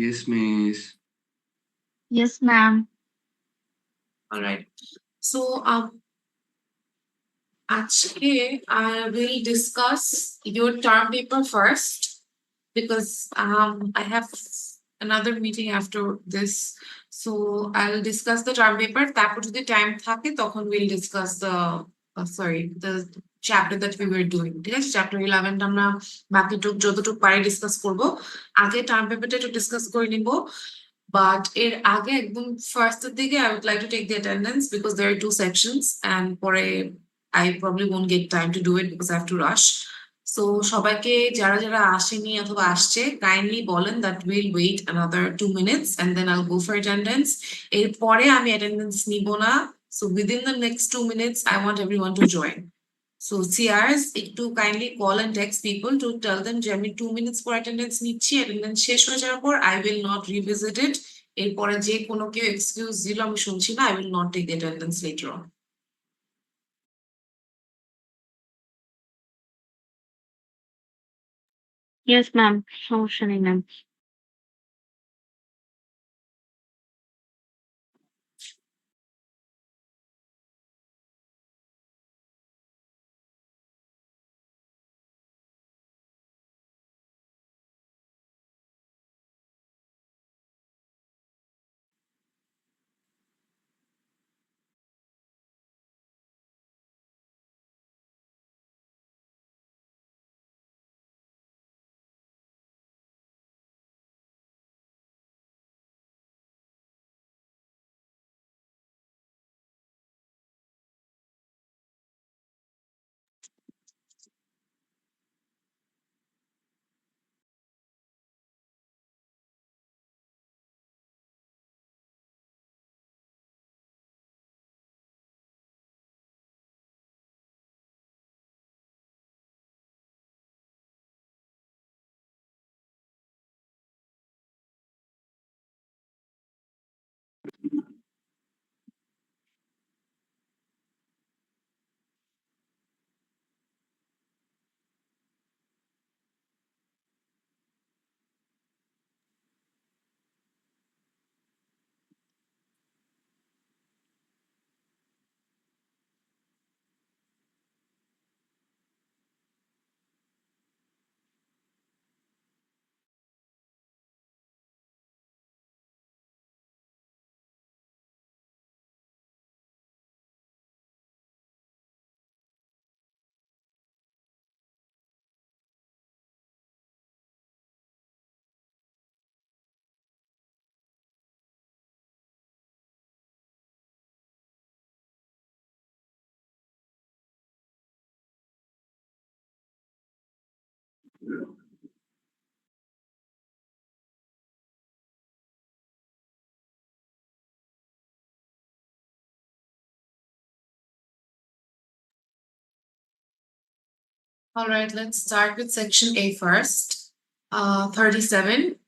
Yes, miss. Yes, ma'am. All right. So, actually, I will discuss your term paper first because I have another meeting after this. So I'll discuss the term paper. তারপর যদি time থাকে তখন we'll discuss the chapter that we were doing. ঠিক আছে? Chapter 11 টা আমরা বাকিটুক যতটুকু পারি ডিসকাস করব। আগে টার্ম পেপারটা একটু ডিসকাস করে নিব। বাট এর আগে একদম ফার্স্টের দিকে I would like to take the attendance because there are two sections and পরে I probably won't get time to do it because I have to rush. So সবাইকে যারা যারা আসেনি অথবা আসছে কাইন্ডলি বলেন that we'll wait another 2 minutes and then I'll go for attendance. এরপরে আমি attendance নিব না. So within the next 2 minutes, I want everyone to join. So CRs একটু kindly call and text people to tell them যে আমি 2 minutes for attendance নিচ্ছি, attendance শেষ হয়ে যাওয়ার পর I will not revisit it. এরপরে যে কোনো কেউ excuse দিল আমি শুনছি না, I will not take the attendance later on. Yes, ma'am. সমস্যা নেই, ma'am. All right, let's start with section A first. 37.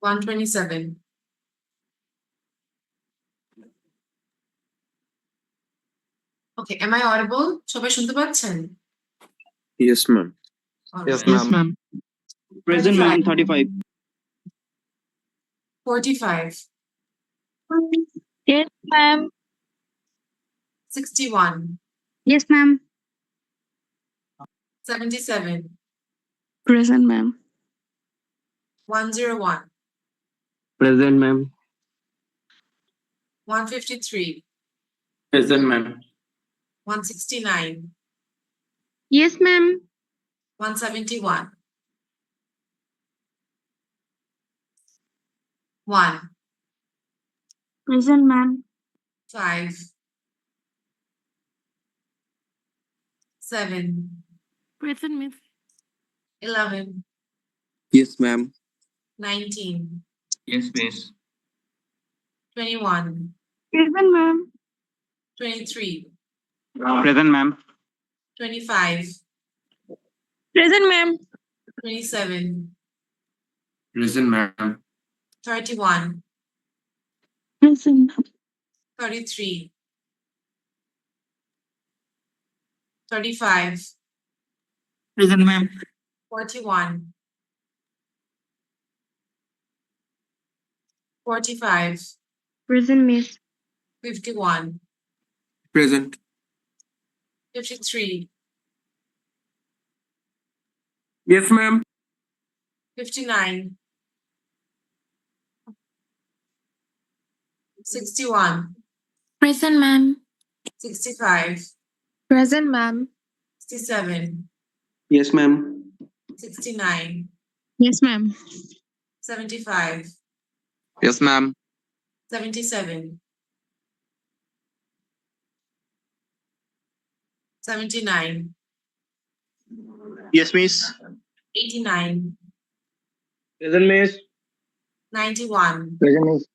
$127. Okay, am I audible? সবাই শুনতে পাচ্ছেন? Yes, ma'am. All Yes, right. ma'am. ma'am. Present, ma'am. 35. 45. Yes, ma'am. 61. Yes, ma'am. 77. Present, ma'am. 101. Present, ma'am. 153. Present, ma'am. 169. Yes, ma'am. 171. 1. Present, ma'am. 5. 7. Present, miss. 11. Yes, ma'am. 19. Yes, miss. 21. Present, ma'am. 23. Present, ma'am. 25. Present, ma'am. 27. Present, ma'am. 31. Present, ma'am. 33. 35. Present, ma'am. 41, 45, Present, miss. 51, Present. 53, Yes, ma'am. 59, 61, Present, ma'am. 65, Present, ma'am. 67, Yes, ma'am. 69, Yes, ma'am. 75, Yes, ma'am. 77, 79, Yes, miss. 89, Present, miss. 91, Present, miss.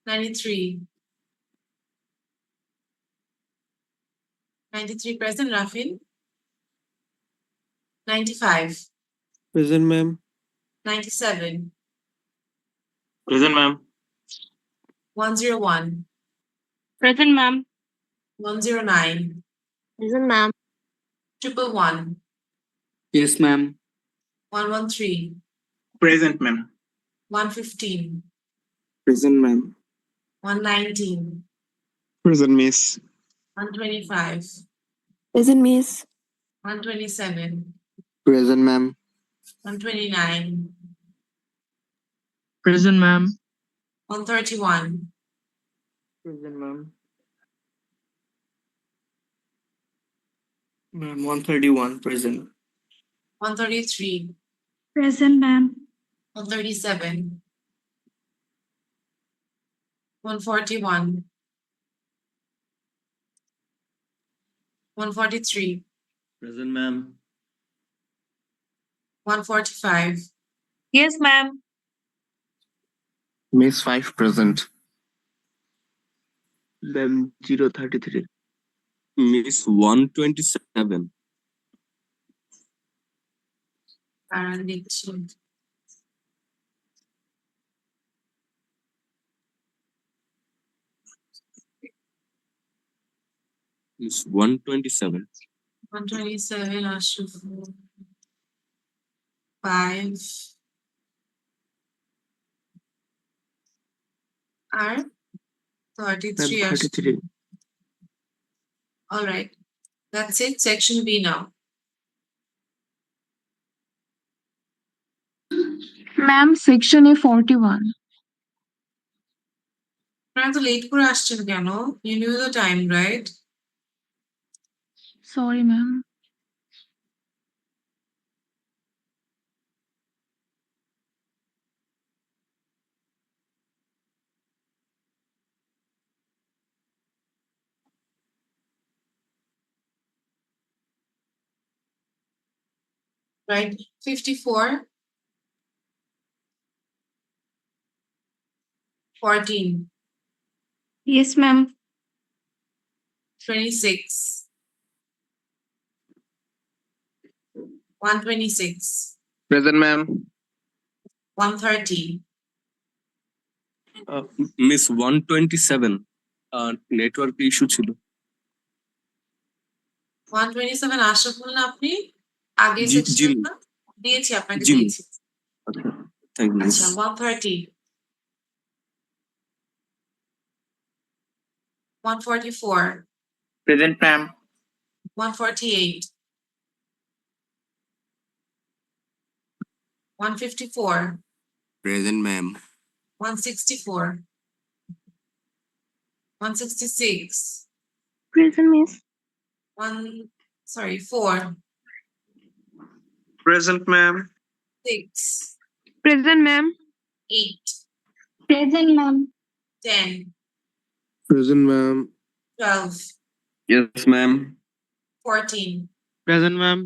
93, 93 present, Rafin. 95, Present, ma'am. 97, Present, ma'am. 101, Present, ma'am. 109, Present, ma'am. 111, Yes, ma'am. 113, Present, ma'am. 115, Present, ma'am. 119, Present, miss. 125, Present, miss. 127, Present, ma'am. 129, Present, ma'am. 131, Present, ma'am. Ma'am, 131. Present. 133, Present, ma'am. 137, 141, 143, Present, ma'am. 145, Yes, ma'am. Miss 5 present. Then 033. Miss 127. and 18. Miss 127. 127, Ashraf. 5. R. 33, Ashraf. 33. All right. That's it. Section B now. Ma'am, section A 41. আপনারা তো late করে আসছেন কেন? You knew the time, right? Sorry, ma'am. Right. 54. 14. Yes, ma'am. 26. 126. Present, ma'am. 130. Miss 127. Network issue ছিল। 127 আশরাফ বললেন আপনি? আগে জি, section Jimmy. দিয়েছি আপনাকে জিমি। দিয়েছি। আচ্ছা, থ্যাংক ইউ মিস। আচ্ছা 130, 144, Present, ma'am. 148, 154, Present, ma'am. 164, 166, Present, miss. 4, Present, ma'am. 6, Present, ma'am. 8, Present, ma'am. 10, Present, ma'am. 12, Yes, ma'am. 14, Present, ma'am.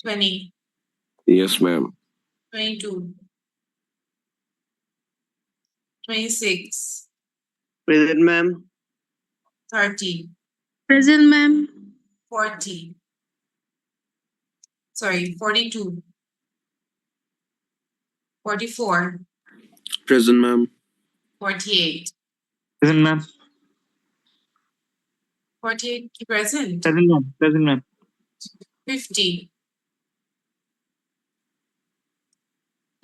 20, Yes, ma'am. 22, 26, Present, ma'am. 30, Present, ma'am. 40. Sorry, 42, 44, Present, ma'am. 48. Present, ma'am. 48 present. Present, ma'am. Present, ma'am. 50,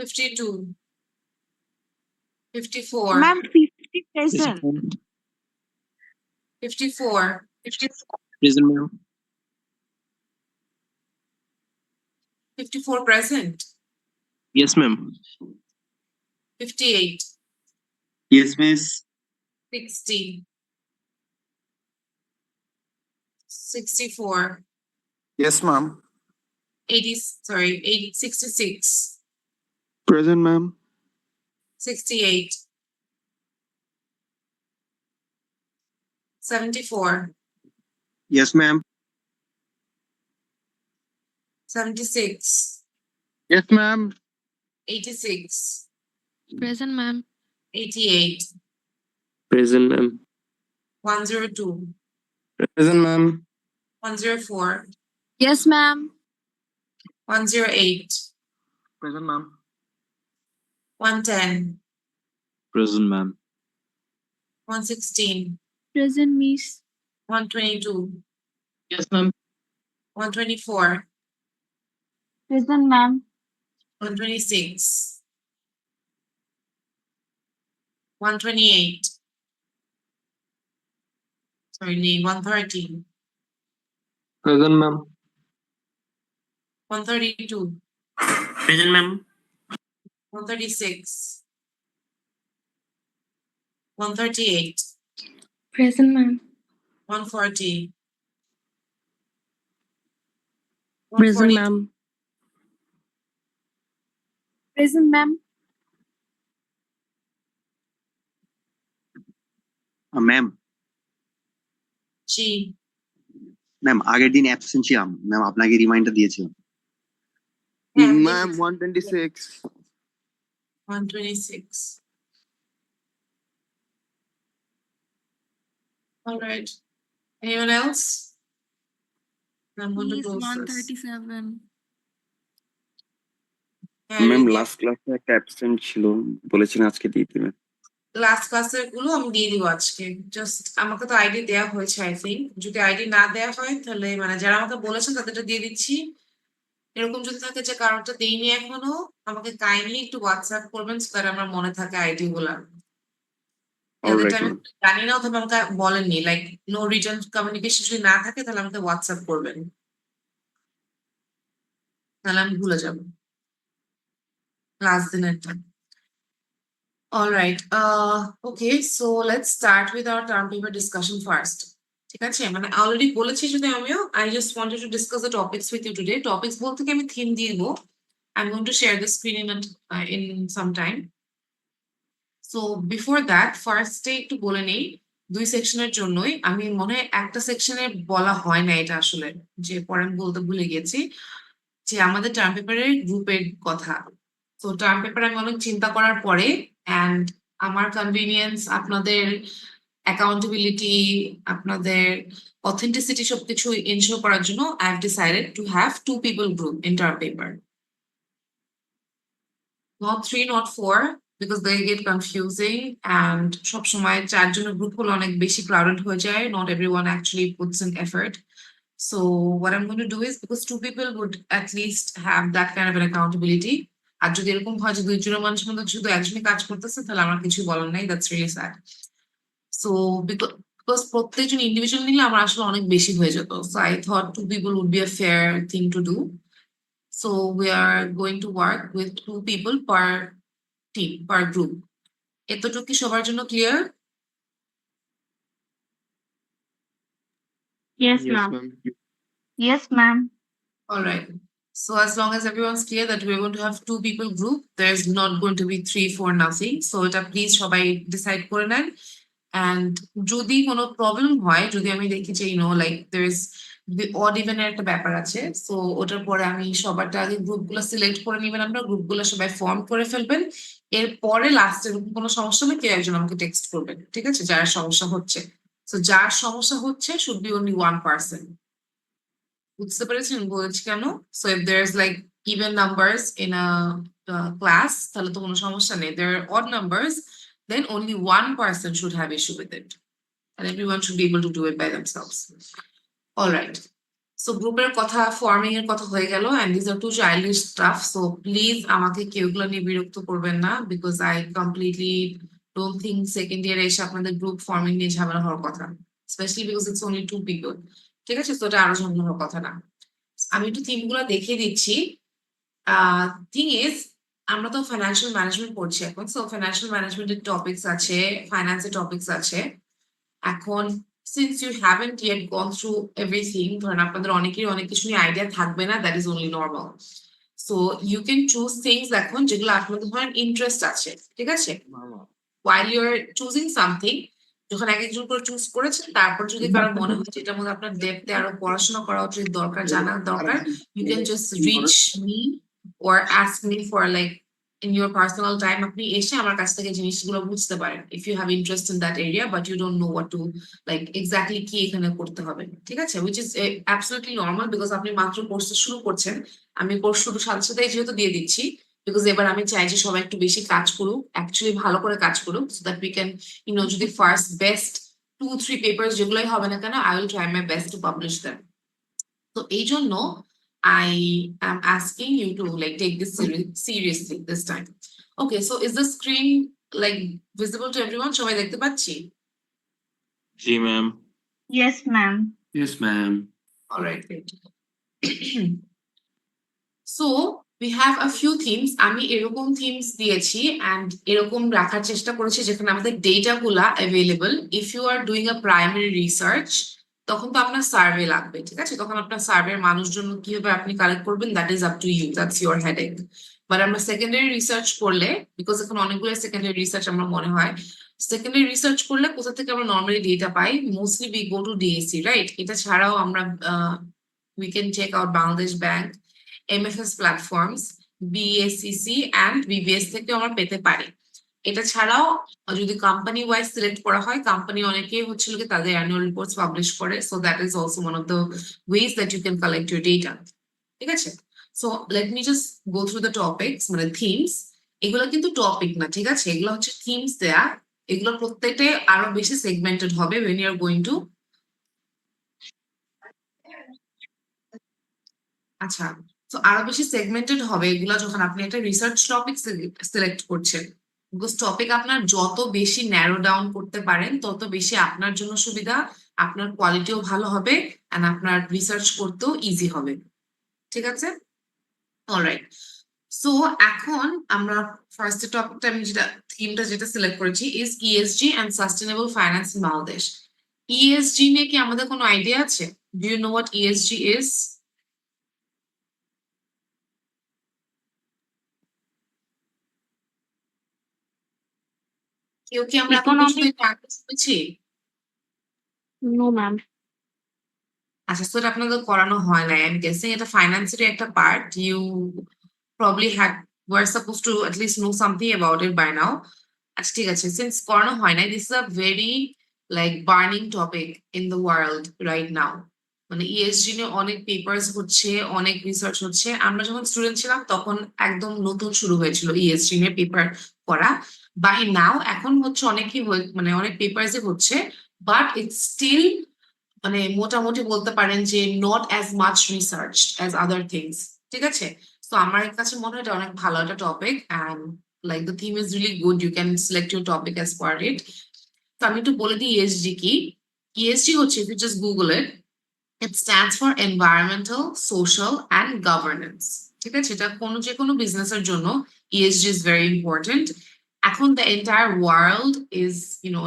52, 54, Ma'am, 50 present. 54, Present, ma'am. 54 present, Yes, ma'am. 58, Yes, miss. 60, 64, Yes, ma'am. 66, Present, ma'am. 68, 74, Yes, ma'am. 76, Yes, ma'am. 86, Present, ma'am. 88, Present, ma'am. 102, Present, ma'am. 104, Yes, ma'am. 108, Present, ma'am. 110, Present, ma'am. 116, Present, miss. 122, Yes, ma'am. 124, Present, ma'am. 126, 128, sorry, 130, Present, ma'am. 132, Present, ma'am. 136, 138, Present, ma'am. 140, Present, 142, ma'am. Present, ma'am. Ma'am G, ma'am আগের দিন absent ছিলাম ma'am আপনাকে reminder দিয়েছিলাম Ma'am, 126. 126. All right. Anyone else? I'm going to Miss close this. 137. Ma'am last ক্লাসে একটা absent ছিল, বলেছেন আজকে দিয়ে দিবেন। লাস্ট ক্লাসের গুলো আমি দিয়ে দিব আজকে। জাস্ট আমাকে তো আইডি দেয়া হয়েছে আই থিঙ্ক। যদি আইডি না দেয়া হয় তাহলে মানে যারা আমাকে বলেছেন তাদেরটা দিয়ে দিচ্ছি। এরকম যদি থাকে যে কারোরটা দেইনি এখনো, আমাকে কাইন্ডলি একটু হোয়াটসঅ্যাপ করবেন সো দ্যাট আমার মনে থাকে আইডি গুলা। অলরাইট আমি ম্যাম। জানি না অথবা আমাকে বলেননি, লাইক নো রিটার্ন কমিউনিকেশন যদি না থাকে তাহলে আমাকে হোয়াটসঅ্যাপ করবেন, তাহলে আমি ভুলে যাবো last দিনেরটা। All right. Okay, so let's start with our term paper discussion first. ঠিক আছে, মানে অলরেডি বলেছি যদি আমিও I just wanted to discuss the topics with you today. Topics বলতে কি আমি থিম দিয়ে দিব। I'm going to share the screen in some time. So before that, first day একটু বলে নেই, 2 সেকশনের জন্যই আমি মনে হয় একটা সেকশনে বলা হয় না এটা আসলে, যে পরে আমি বলতে ভুলে গেছি যে আমাদের টার্ম পেপারের গ্রুপের কথা। তো টার্ম পেপার আমি অনেক চিন্তা করার পরে অ্যান্ড আমার কনভিনিয়েন্স, আপনাদের অ্যাকাউন্টেবিলিটি, আপনাদের অথেন্টিসিটি সবকিছু এনশিওর করার জন্য I have decided to have 2 people group in term paper. Not 3, not 4, because they get confusing and সবসময় 4 জনের গ্রুপ হলো অনেক বেশি crowded হয়ে যায়. Not everyone actually puts in effort. So what I'm going to do is, because 2 people would at least have that kind of an accountability. আর যদি এরকম হয় যে 2 জনের মানুষের মধ্যে শুধু একজনই কাজ করতেছে তাহলে আমার কিছু বলার নাই, that's really sad. So because প্রত্যেকজন ইন্ডিভিজুয়াল নিলে আমার আসলে অনেক বেশি হয়ে যেত, so I thought 2 people would be a fair thing to do. So we are going to work with 2 people per team, per group. এতটুকু কি সবার জন্য clear? Yes, ma'am. Yes, ma'am. All right. So as long as everyone's clear that we're going to have 2 people group, there's not going to be 3, 4, nothing. So এটা please সবাই decide করে নেন। And যদি কোনো প্রবলেম হয়, যদি আমি দেখি যে like there is the odd even এর একটা ব্যাপার আছে, so ওটার পরে আমি সবারটা আগে গ্রুপগুলো সিলেক্ট করে নেবেন, আমরা গ্রুপগুলো সবাই ফর্ম করে ফেলবেন। এরপরে লাস্টে কোনো সমস্যা হলে কেউ একজন আমাকে টেক্সট করবেন, ঠিক আছে, যার সমস্যা হচ্ছে। So যার সমস্যা হচ্ছে should be only 1 person. বুঝতে পেরেছেন বলছি কেন? So if there's like even numbers in a class, তাহলে তো কোনো সমস্যা নেই। There are odd numbers, then only 1 person should have issue with it, and everyone should be able to do it by themselves. All right. So গ্রুপের কথা, forming এর কথা হয়ে গেল, and this are too childish stuff. So please আমাকে কেউ এগুলো নিয়ে বিরক্ত করবেন না, because I completely don't think second ইয়ারে এসে আপনাদের গ্রুপ ফর্মিং নিয়ে ঝামেলা হওয়ার কথা, specially because it's only 2 people. ঠিক আছে, তো এটা আরো ঝামেলা হওয়ার কথা না। আমি একটু থিম গুলো দেখিয়ে দিচ্ছি। থিং ইজ, আমরা তো ফাইন্যান্সিয়াল ম্যানেজমেন্ট পড়ছি এখন, সো ফাইন্যান্সিয়াল ম্যানেজমেন্টের টপিকস আছে, ফাইন্যান্সের টপিকস আছে। এখন since you haven't yet gone through everything, ধরেন আপনাদের অনেকেরই অনেক কিছু নিয়ে আইডিয়া থাকবে না, that is only normal. So you can choose things এখন যেগুলো আপনাদের ধরেন ইন্টারেস্ট আছে, ঠিক আছে? While you're choosing something, যখন এক একজন করে চুজ করেছেন, তারপর যদি কারো মনে হয় যে এটার মধ্যে আপনার ডেপথে আরো পড়াশোনা করা উচিত, দরকার, জানার দরকার, you can just reach me or ask me for like in your personal time. আপনি এসে আমার কাছ থেকে জিনিসগুলো বুঝতে পারেন if you have interest in that area but you don't know what to like exactly কি এখানে করতে হবে, ঠিক আছে? which is absolutely normal because আপনি মাত্র কোর্সটা শুরু করছেন। আমি কোর্স শুরু সাথে সাথে যেহেতু দিয়ে দিচ্ছি, বিকজ এবার আমি চাই যে সবাই একটু বেশি কাজ করুক, অ্যাকচুয়ালি ভালো করে কাজ করুক, সো দ্যাট উই ক্যান যদি ফার্স্ট বেস্ট 2-3 পেপার যেগুলোই হবে না কেন, I will try my best to publish them. তো এই জন্য I am asking you to like take this seriously this time. Okay, so is the screen like visible to everyone? সবাই দেখতে পাচ্ছি? Ji, ma'am. Yes, ma'am. Yes, ma'am. All right, great. So we have a few themes. আমি এরকম themes দিয়েছি and এরকম রাখার চেষ্টা করেছি যেখানে আমাদের ডেটা গুলা available. If you are doing a primary research, তখন তো আপনার সার্ভে লাগবে, ঠিক আছে? তখন আপনার সার্ভের মানুষজন কিভাবে আপনি কালেক্ট করবেন, that is up to you, that's your headache. But আমরা সেকেন্ডারি রিসার্চ করলে, বিকজ এখন অনেকগুলো সেকেন্ডারি রিসার্চ আমরা মনে হয়, সেকেন্ডারি রিসার্চ করলে কোথা থেকে আমরা normally data pi, mostly we go to DAC, right? এটা ছাড়াও আমরা we can check out Bangladesh Bank, MFS platforms, BACC and BBS থেকে আমরা পেতে পারি। এটা ছাড়াও যদি কোম্পানি ওয়াইজ সিলেক্ট করা হয়, কোম্পানি অনেকেই হচ্ছে তাদের অ্যানুয়াল রিপোর্টস পাবলিশ করে, so that is also one of the ways that you can collect your data, ঠিক আছে? So let me just go through the topics, মানে থিমস। এগুলো কিন্তু টপিক না, ঠিক আছে? এগুলো হচ্ছে থিমস দেয়া, এগুলো প্রত্যেকটাই আরো বেশি সেগমেন্টেড হবে when you are going to আচ্ছা, তো আরো বেশি সেগমেন্টেড হবে এগুলা যখন আপনি একটা রিসার্চ টপিক সিলেক্ট করছেন, বিকজ টপিক আপনার যত বেশি ন্যারো ডাউন করতে পারেন তত বেশি আপনার জন্য সুবিধা, আপনার কোয়ালিটিও ভালো হবে এন্ড আপনার রিসার্চ করতেও ইজি হবে, ঠিক আছে? অলরাইট, সো এখন আমরা ফার্স্ট টপিকটা আমি যেটা সিলেক্ট করেছি is ESG and sustainable finance in Bangladesh. ESG নিয়ে কি আমাদের কোনো আইডিয়া আছে? Do you know what ESG is? কেউ কি আমরা এখন পর্যন্ত আগে শুনেছি? No, ma'am. আচ্ছা, তো এটা আপনাদের করানো হয় না, আমি গেসিং এটা ফাইন্যান্সেরই একটা part, you probably were supposed to at least know something about it by now. আচ্ছা, ঠিক আছে, সিন্স করানো হয় না, this is a very like burning topic in the world right now. মানে ইএসজি নিয়ে অনেক পেপার্স হচ্ছে, অনেক রিসার্চ হচ্ছে। আমরা যখন স্টুডেন্ট ছিলাম তখন একদম নতুন শুরু হয়েছিল ইএসজি নিয়ে পেপার পড়া, বাই নাও এখন হচ্ছে অনেকই মানে অনেক পেপারসই হচ্ছে, বাট ইটস স্টিল মানে মোটামুটি বলতে পারেন যে not as much research as other things, ঠিক আছে? তো আমার কাছে মনে হয় এটা অনেক ভালো একটা topic and like the theme is really good, you can select your topic as per it. তো আমি একটু বলে দিই ইএসজি কি। ইএসজি হচ্ছে, if you just Google it, it stands for environmental, social and governance, ঠিক আছে? এটা যে কোনো বিজনেসের জন্য ইএসজি is very important. এখন the entire world is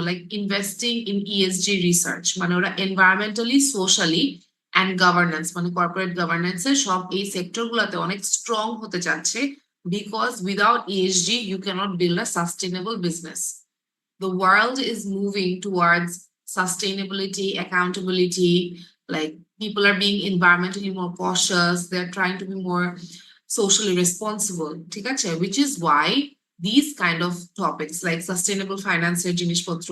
like investing in ESG research, মানে ওরা environmentally, socially and governance মানে corporate governance এর সব এই সেক্টর গুলাতে অনেক স্ট্রং হতে চাচ্ছে, because without ESG you cannot build a sustainable business. The world is moving towards sustainability, accountability, like people are being environmentally more cautious, they're trying to be more socially responsible, ঠিক আছে? Which is why these kind of topics like sustainable finance জিনিসপত্র,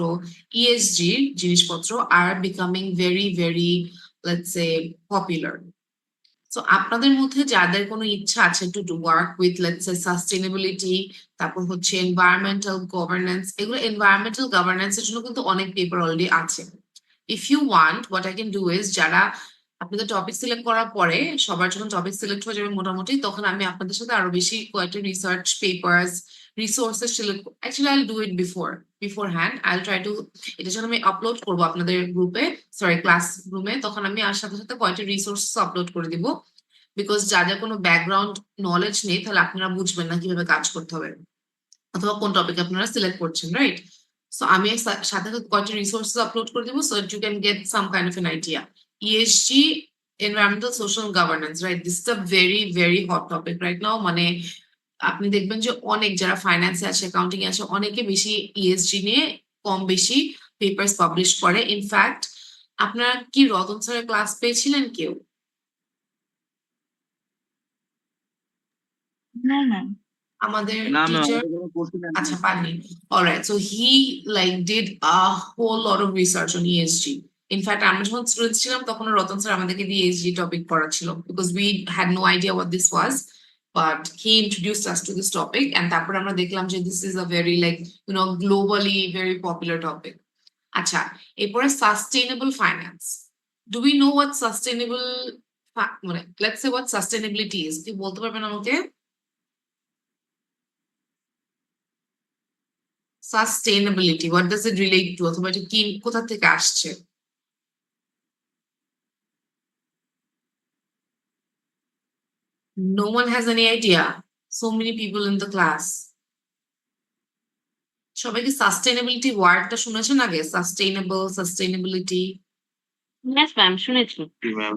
ESG জিনিসপত্র are becoming very, very, let's say, popular. So আপনাদের মধ্যে যাদের কোনো ইচ্ছা আছে to work with, let's say, sustainability, তারপর হচ্ছে environmental governance, এগুলো environmental governance এর জন্য কিন্তু অনেক পেপার অলরেডি আছে। If you want, what I can do is যারা আপনাদের টপিক সিলেক্ট করার পরে সবার যখন টপিক সিলেক্ট হয়ে যাবে মোটামুটি, তখন আমি আপনাদের সাথে আরো বেশি কয়েকটা research papers resources select, actually I'll do it before hand, আইল ট্রাই টু, এটা যখন আমি আপলোড করবো আপনাদের গ্রুপে, সরি ক্লাস রুমে, তখন আমি আর সাথে সাথে কয়েকটা রিসোর্স আপলোড করে দিব, বিকজ যাদের কোনো ব্যাকগ্রাউন্ড নলেজ নেই তাহলে আপনারা বুঝবেন না কিভাবে কাজ করতে হবে অথবা কোন টপিক আপনারা সিলেক্ট করছেন, রাইট? সো আমি সাথে সাথে কয়েকটা রিসোর্সেস আপলোড করে দিব, so that you can get some kind of an idea. ESG, environmental social governance, right? This is a very very hot topic right now. মানে আপনি দেখবেন যে অনেক যারা ফাইন্যান্সে আছে, অ্যাকাউন্টিং এ আছে, অনেকে বেশি ESG নিয়ে কম বেশি পেপারস পাবলিশ করে। ইনফ্যাক্ট আপনারা কি রতন স্যারের ক্লাস পেয়েছিলেন কেউ? No, ma'am. আমাদের না ম্যাম, টিচার, আচ্ছা পাননি, alright. So he like did a whole lot of research on ESG। In fact আমরা যখন স্টুডেন্টস ছিলাম তখন রতন স্যার আমাদেরকে দিয়ে ESG টপিক পড়াচ্ছিল, because we had no idea what this was, but he introduced us to this topic, and তারপর আমরা দেখলাম যে this is a very like globally very popular topic. আচ্ছা, এরপরে sustainable finance. Do we know what sustainable, মানে let's say what sustainability is, কি বলতে পারবেন আমাকে? Sustainability, what does it relate to, অথবা এটা কি কোথা থেকে আসছে? No one has any idea. So many people in the class. সবাই কি সাস্টেইনেবিলিটি ওয়ার্ডটা শুনেছেন আগে? Sustainable, sustainability, Yes, ma'am. শুনেছি। জি ma'am.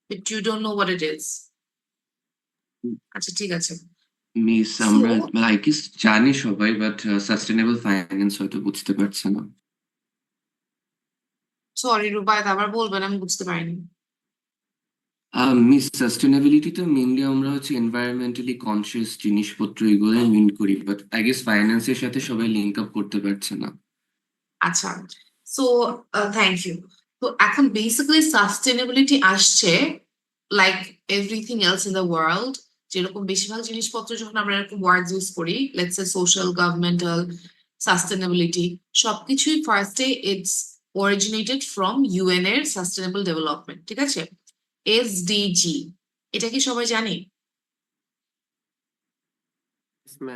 but you don't know what it is. আচ্ছা ঠিক আছে। মিস আমরা লাইক জানি সবাই, বাট সাস্টেনেবল ফাইন্যান্স হয়তো বুঝতে পারছে না। সরি রুবায়েত, আবার বলবেন, আমি বুঝতে পারিনি। মিস সাস্টেনেবিলিটি তো মেইনলি আমরা হচ্ছে এনভায়রনমেন্টালি কনসিয়াস জিনিসপত্র এগুলো মিন করি, বাট আই গেস ফাইন্যান্সের সাথে সবাই লিঙ্ক আপ করতে পারছে না। আচ্ছা, সো থ্যাংক ইউ। তো এখন বেসিক্যালি সাস্টেনেবিলিটি আসছে like everything else in the world, যেরকম বেশিরভাগ জিনিসপত্র যখন আমরা এরকম ওয়ার্ড ইউজ করি, let's say social, governmental, sustainability, সবকিছুই ফার্স্টে ইটস অরিজিনেটেড ফ্রম UN এর সাস্টেনেবল ডেভেলপমেন্ট, ঠিক আছে? SDG, এটা কি সবাই জানি?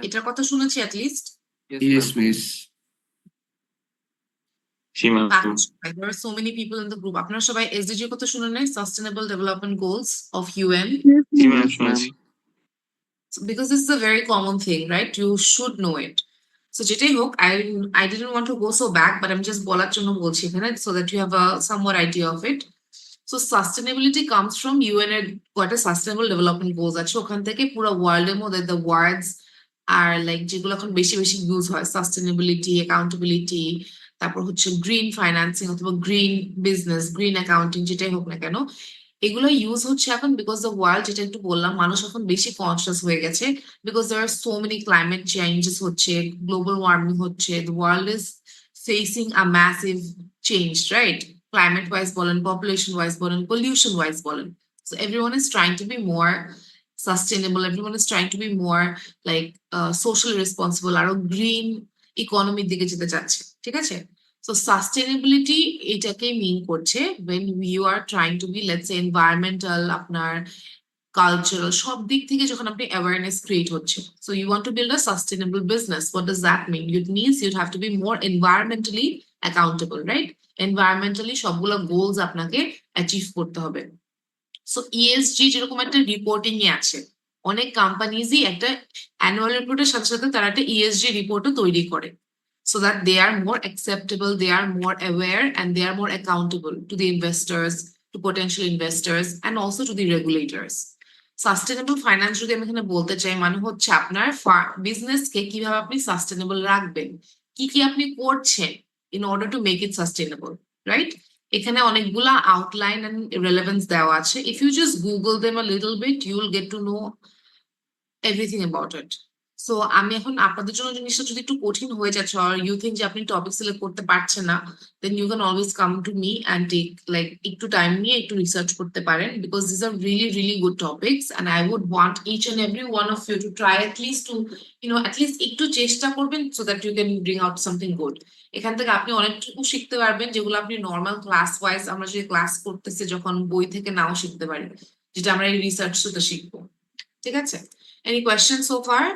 এটার কথা শুনেছি at least. Yes miss. G ma'am. There are so many people in the group. আপনারা সবাই SDG এর কথা শুনেন নাই? Sustainable Development Goals of UN. G ma'am শুনেছি। Because this is a very common thing, right? You should know it. So যেটাই হোক, I didn't want to go so back, but I'm just বলার জন্য বলছি এখানে, so that you have a somewhat idea of it. So sustainability comes from UN এর কয়টা sustainable development goals আছে, ওখান থেকে পুরো ওয়ার্ল্ড এর মধ্যে the words are like যেগুলো এখন বেশি বেশি ইউজ হয়, সাস্টেনেবিলিটি, অ্যাকাউন্টেবিলিটি, তারপর হচ্ছে গ্রিন ফাইন্যান্সিং অথবা গ্রিন বিজনেস, গ্রিন অ্যাকাউন্টিং, যেটাই হোক না কেন, এগুলো ইউজ হচ্ছে এখন বিকজ দ্য ওয়ার্ল্ড, যেটা একটু বললাম, মানুষ এখন বেশি কনসিয়াস হয়ে গেছে, because there are so many climate changes হচ্ছে, গ্লোবাল ওয়ার্মিং হচ্ছে, the world is facing a massive change, right? Climate wise বলেন, population wise বলেন, pollution wise বলেন. So everyone is trying to be more sustainable, everyone is trying to be more like socially responsible, আরো green ইকোনমির দিকে যেতে চাচ্ছে, ঠিক আছে? So sustainability এটাকে মিন করছে when you are trying to be, let's say, environmental, আপনার কালচারাল, সব দিক থেকে যখন আপনি অ্যাওয়ারনেস ক্রিয়েট হচ্ছে, so you want to build a sustainable business. What does that mean? It means you'd have to be more environmentally accountable, right? Environmentally সবগুলো goals আপনাকে achieve করতে হবে। সো ESG যেরকম একটা রিপোর্টিং এ আছে, অনেক কোম্পানিজই একটা অ্যানুয়াল রিপোর্টের সাথে সাথে তারা একটা ESG রিপোর্টও তৈরি করে, so that they are more acceptable, they are more aware, and they are more accountable to the investors, to potential investors, and also to the regulators. Sustainable finance যদি আমি এখানে বলতে চাই, মানে হচ্ছে আপনার বিজনেসকে কিভাবে আপনি সাস্টেনেবল রাখবেন, কি কি আপনি করছেন in order to make it sustainable, right? এখানে অনেকগুলা আউটলাইন and relevance দেওয়া আছে. If you just Google them a little bit, you will get to know everything about it. So আমি এখন আপনাদের জন্য জিনিসটা যদি একটু কঠিন হয়ে যাচ্ছে আর ইউ থিঙ্ক যে আপনি টপিক সিলেক্ট করতে পারছেন না, then you can always come to me and take like একটু টাইম নিয়ে একটু রিসার্চ করতে পারেন, because this are really really good topics and I would want each and every one of you to try at least to at least একটু চেষ্টা করবেন so that you can bring out something good. এখান থেকে আপনি অনেকটুকু শিখতে পারবেন যেগুলো আপনি নর্মাল ক্লাস ওয়াইজ আমরা যে ক্লাস করতেছি যখন বই থেকে নাও শিখতে পারি, যেটা আমরা এই রিসার্চ থেকে শিখবো। ঠিক আছে, any question so far?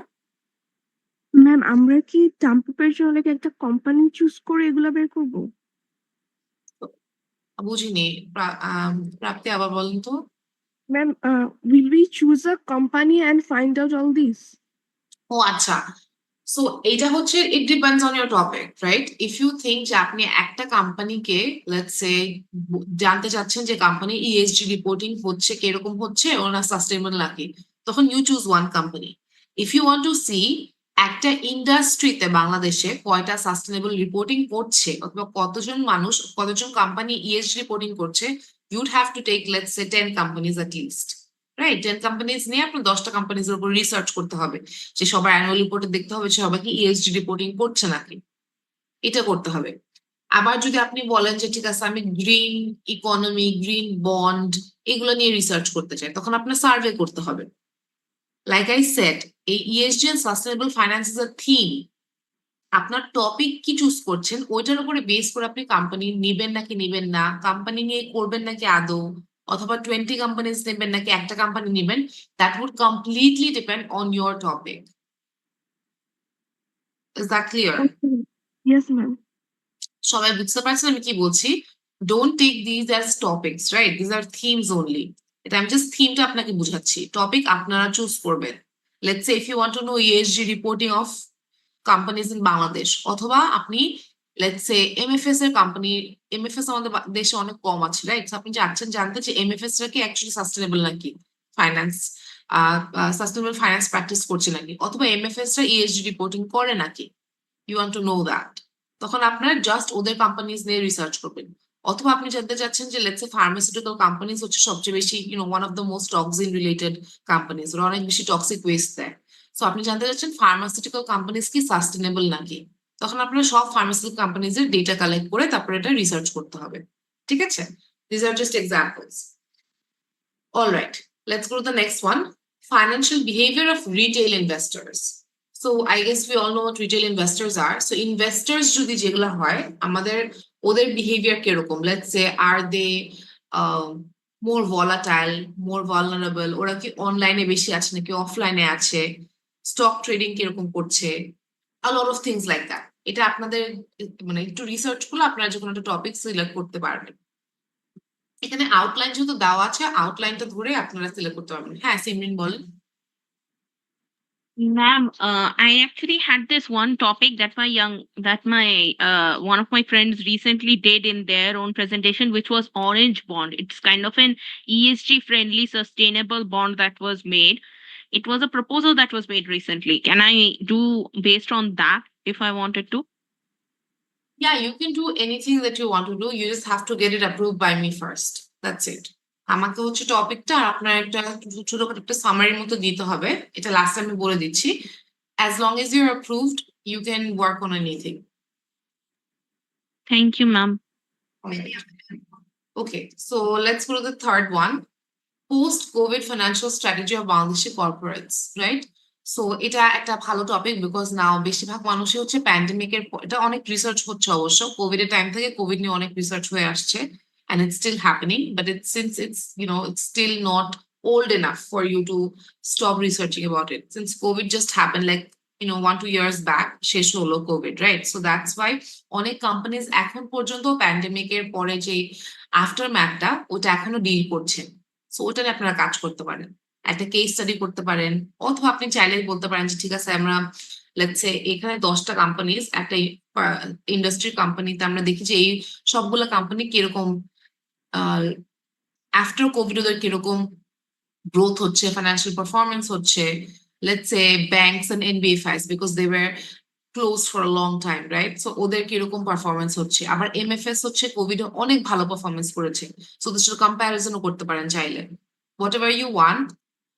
Ma'am আমরা কি টার্ম পেপারের জন্য like একটা কোম্পানি চুজ করে এগুলা বের করব? বুঝিনি, প্রাপ্তি আবার বলেন তো। Ma'am will we choose a company and find out all this? ও আচ্ছা, সো এটা হচ্ছে it depends on your topic, right? If you think যে আপনি একটা কোম্পানিকে লেটস সে জানতে চাচ্ছেন যে কোম্পানি ইএসজি রিপোর্টিং হচ্ছে কিরকম হচ্ছে ওরা সাস্টেনেবল নাকি, তখন you choose one company. If you want to see একটা ইন্ডাস্ট্রিতে বাংলাদেশে কয়টা সাস্টেনেবল রিপোর্টিং করছে অথবা কতজন মানুষ কতজন কোম্পানি ইএসজি রিপোর্টিং করছে, you'd have to take let's say 10 companies at least, right? 10 companies নিয়ে আপনার 10টা কোম্পানিজের উপর রিসার্চ করতে হবে, যে সবার অ্যানুয়াল রিপোর্টে দেখতে হবে যে সবাই কি ইএসজি রিপোর্টিং করছে নাকি, এটা করতে হবে। আবার যদি আপনি বলেন যে ঠিক আছে আমি গ্রিন ইকোনমি গ্রিন বন্ড এগুলো নিয়ে রিসার্চ করতে চাই, তখন আপনার সার্ভে করতে হবে। লাইক আই সেড, এই ESG and sustainable finance is a theme. আপনার টপিক কি চুজ করছেন ওইটার উপরে বেস করে আপনি কোম্পানি নিবেন নাকি নিবেন না, কোম্পানি নিয়ে করবেন নাকি আদৌ, অথবা 20 কোম্পানিজ নেবেন নাকি একটা কোম্পানি নেবেন, that would completely depend on your topic. Is that clear? Okay. Yes ma'am. সবাই বুঝতে পারছেন আমি কি বলছি? Don't take this as topics, right? This are themes only. এটা আমি জাস্ট থিমটা আপনাকে বুঝাচ্ছি, টপিক আপনারা চুজ করবেন। Let's say if you want to know ESG reporting of companies in Bangladesh, অথবা আপনি লেটস সে এমএফএস এর কোম্পানি, এমএফএস আমাদের দেশে অনেক কম আছে, রাইট? আপনি চাচ্ছেন জানতে যে এমএফএস রা কি অ্যাকচুয়ালি সাস্টেনেবল নাকি, ফাইন্যান্স সাস্টেনেবল ফাইন্যান্স প্র্যাকটিস করছে নাকি, অথবা এমএফএস রা ইএসজি রিপোর্টিং করে নাকি, you want to know that, তখন আপনার জাস্ট ওদের কোম্পানিজ নিয়ে রিসার্চ করবেন। অথবা আপনি জানতে চাচ্ছেন যে লেটস সে ফার্মাসিউটিক্যাল কোম্পানিজ হচ্ছে সবচেয়ে বেশি one of the most toxin related companies, ওরা অনেক বেশি টক্সিক ওয়েস্ট দেয়, সো আপনি জানতে চাচ্ছেন ফার্মাসিউটিক্যাল কোম্পানিজ কি সাস্টেনেবল নাকি, তখন আপনার সব ফার্মাসিউটিক্যাল কোম্পানিজের ডেটা কালেক্ট করে তারপরে এটা রিসার্চ করতে হবে। ঠিক আছে, this are just examples. Alright, let's go to the next one, financial behavior of retail investors. So I guess we all know what retail investors are. So investors যদি যেগুলা হয় আমাদের ওদের বিহেভিয়ার কিরকম, let's say are they more volatile, more vulnerable, ওরা কি অনলাইনে বেশি আছে নাকি অফলাইনে আছে, স্টক ট্রেডিং কিরকম করছে, a lot of things like that. এটা আপনাদের মানে একটু রিসার্চ করলে আপনারা যে কোনো একটা টপিক সিলেক্ট করতে পারবেন। এখানে আউটলাইন যেহেতু দেওয়া আছে আউটলাইনটা ধরে আপনারা সিলেক্ট করতে পারবেন। হ্যাঁ সিমরিন বলেন। Ma'am, I actually had this one topic that one of my friends recently did in their own presentation, which was orange bond. It's kind of an ESG friendly sustainable bond that was made. It was a proposal that was made recently. Can I do based on that if I wanted to? Yeah, you can do anything that you want to do. You just have to get it approved by me first. That's it. আমাকে হচ্ছে টপিকটা আর আপনার একটা ছোটখাটো একটা সামারির মতো দিতে হবে, এটা লাস্ট আমি বলে দিচ্ছি। As long as you're approved, you can work on anything. Thank you, ma'am. Okay, so let's go to the third one. Post-COVID financial strategy of Bangladeshi corporates, right? So এটা একটা ভালো টপিক বিকজ নাও বেশিরভাগ মানুষই হচ্ছে প্যান্ডেমিকের, এটা অনেক research হচ্ছে অবশ্য, কোভিড এর টাইম থেকে কোভিড নিয়ে অনেক রিসার্চ হয়ে আসছে and it's still happening, but since it's it's still not old enough for you to stop researching about it, since COVID just happened like 1-2 years back শেষ হলো Covid, right? So that's why অনেক companies এখন পর্যন্ত প্যান্ডেমিকের পরে যে after ম্যাথটা ওটা এখনো ডিল করছে, সো ওটা নিয়ে আপনারা কাজ করতে পারেন, একটা কেস স্টাডি করতে পারেন, অথবা আপনি চাইলেই বলতে পারেন যে ঠিক আছে আমরা লেটস সে এখানে 10টা কোম্পানিজ একটা ইন্ডাস্ট্রি কোম্পানিতে আমরা দেখি যে এই সবগুলো কোম্পানি কিরকম আফটার কোভিড ওদের কিরকম গ্রোথ হচ্ছে, ফাইন্যান্সিয়াল পারফরমেন্স হচ্ছে, let's say banks and NBFIs because they were closed for a long time, right? So ওদের কিরকম পারফরমেন্স হচ্ছে, আবার এমএফএস হচ্ছে কোভিড অনেক ভালো পারফরমেন্স করেছে, সো দুটোর কম্প্যারিজনও করতে পারেন চাইলে। Whatever you want,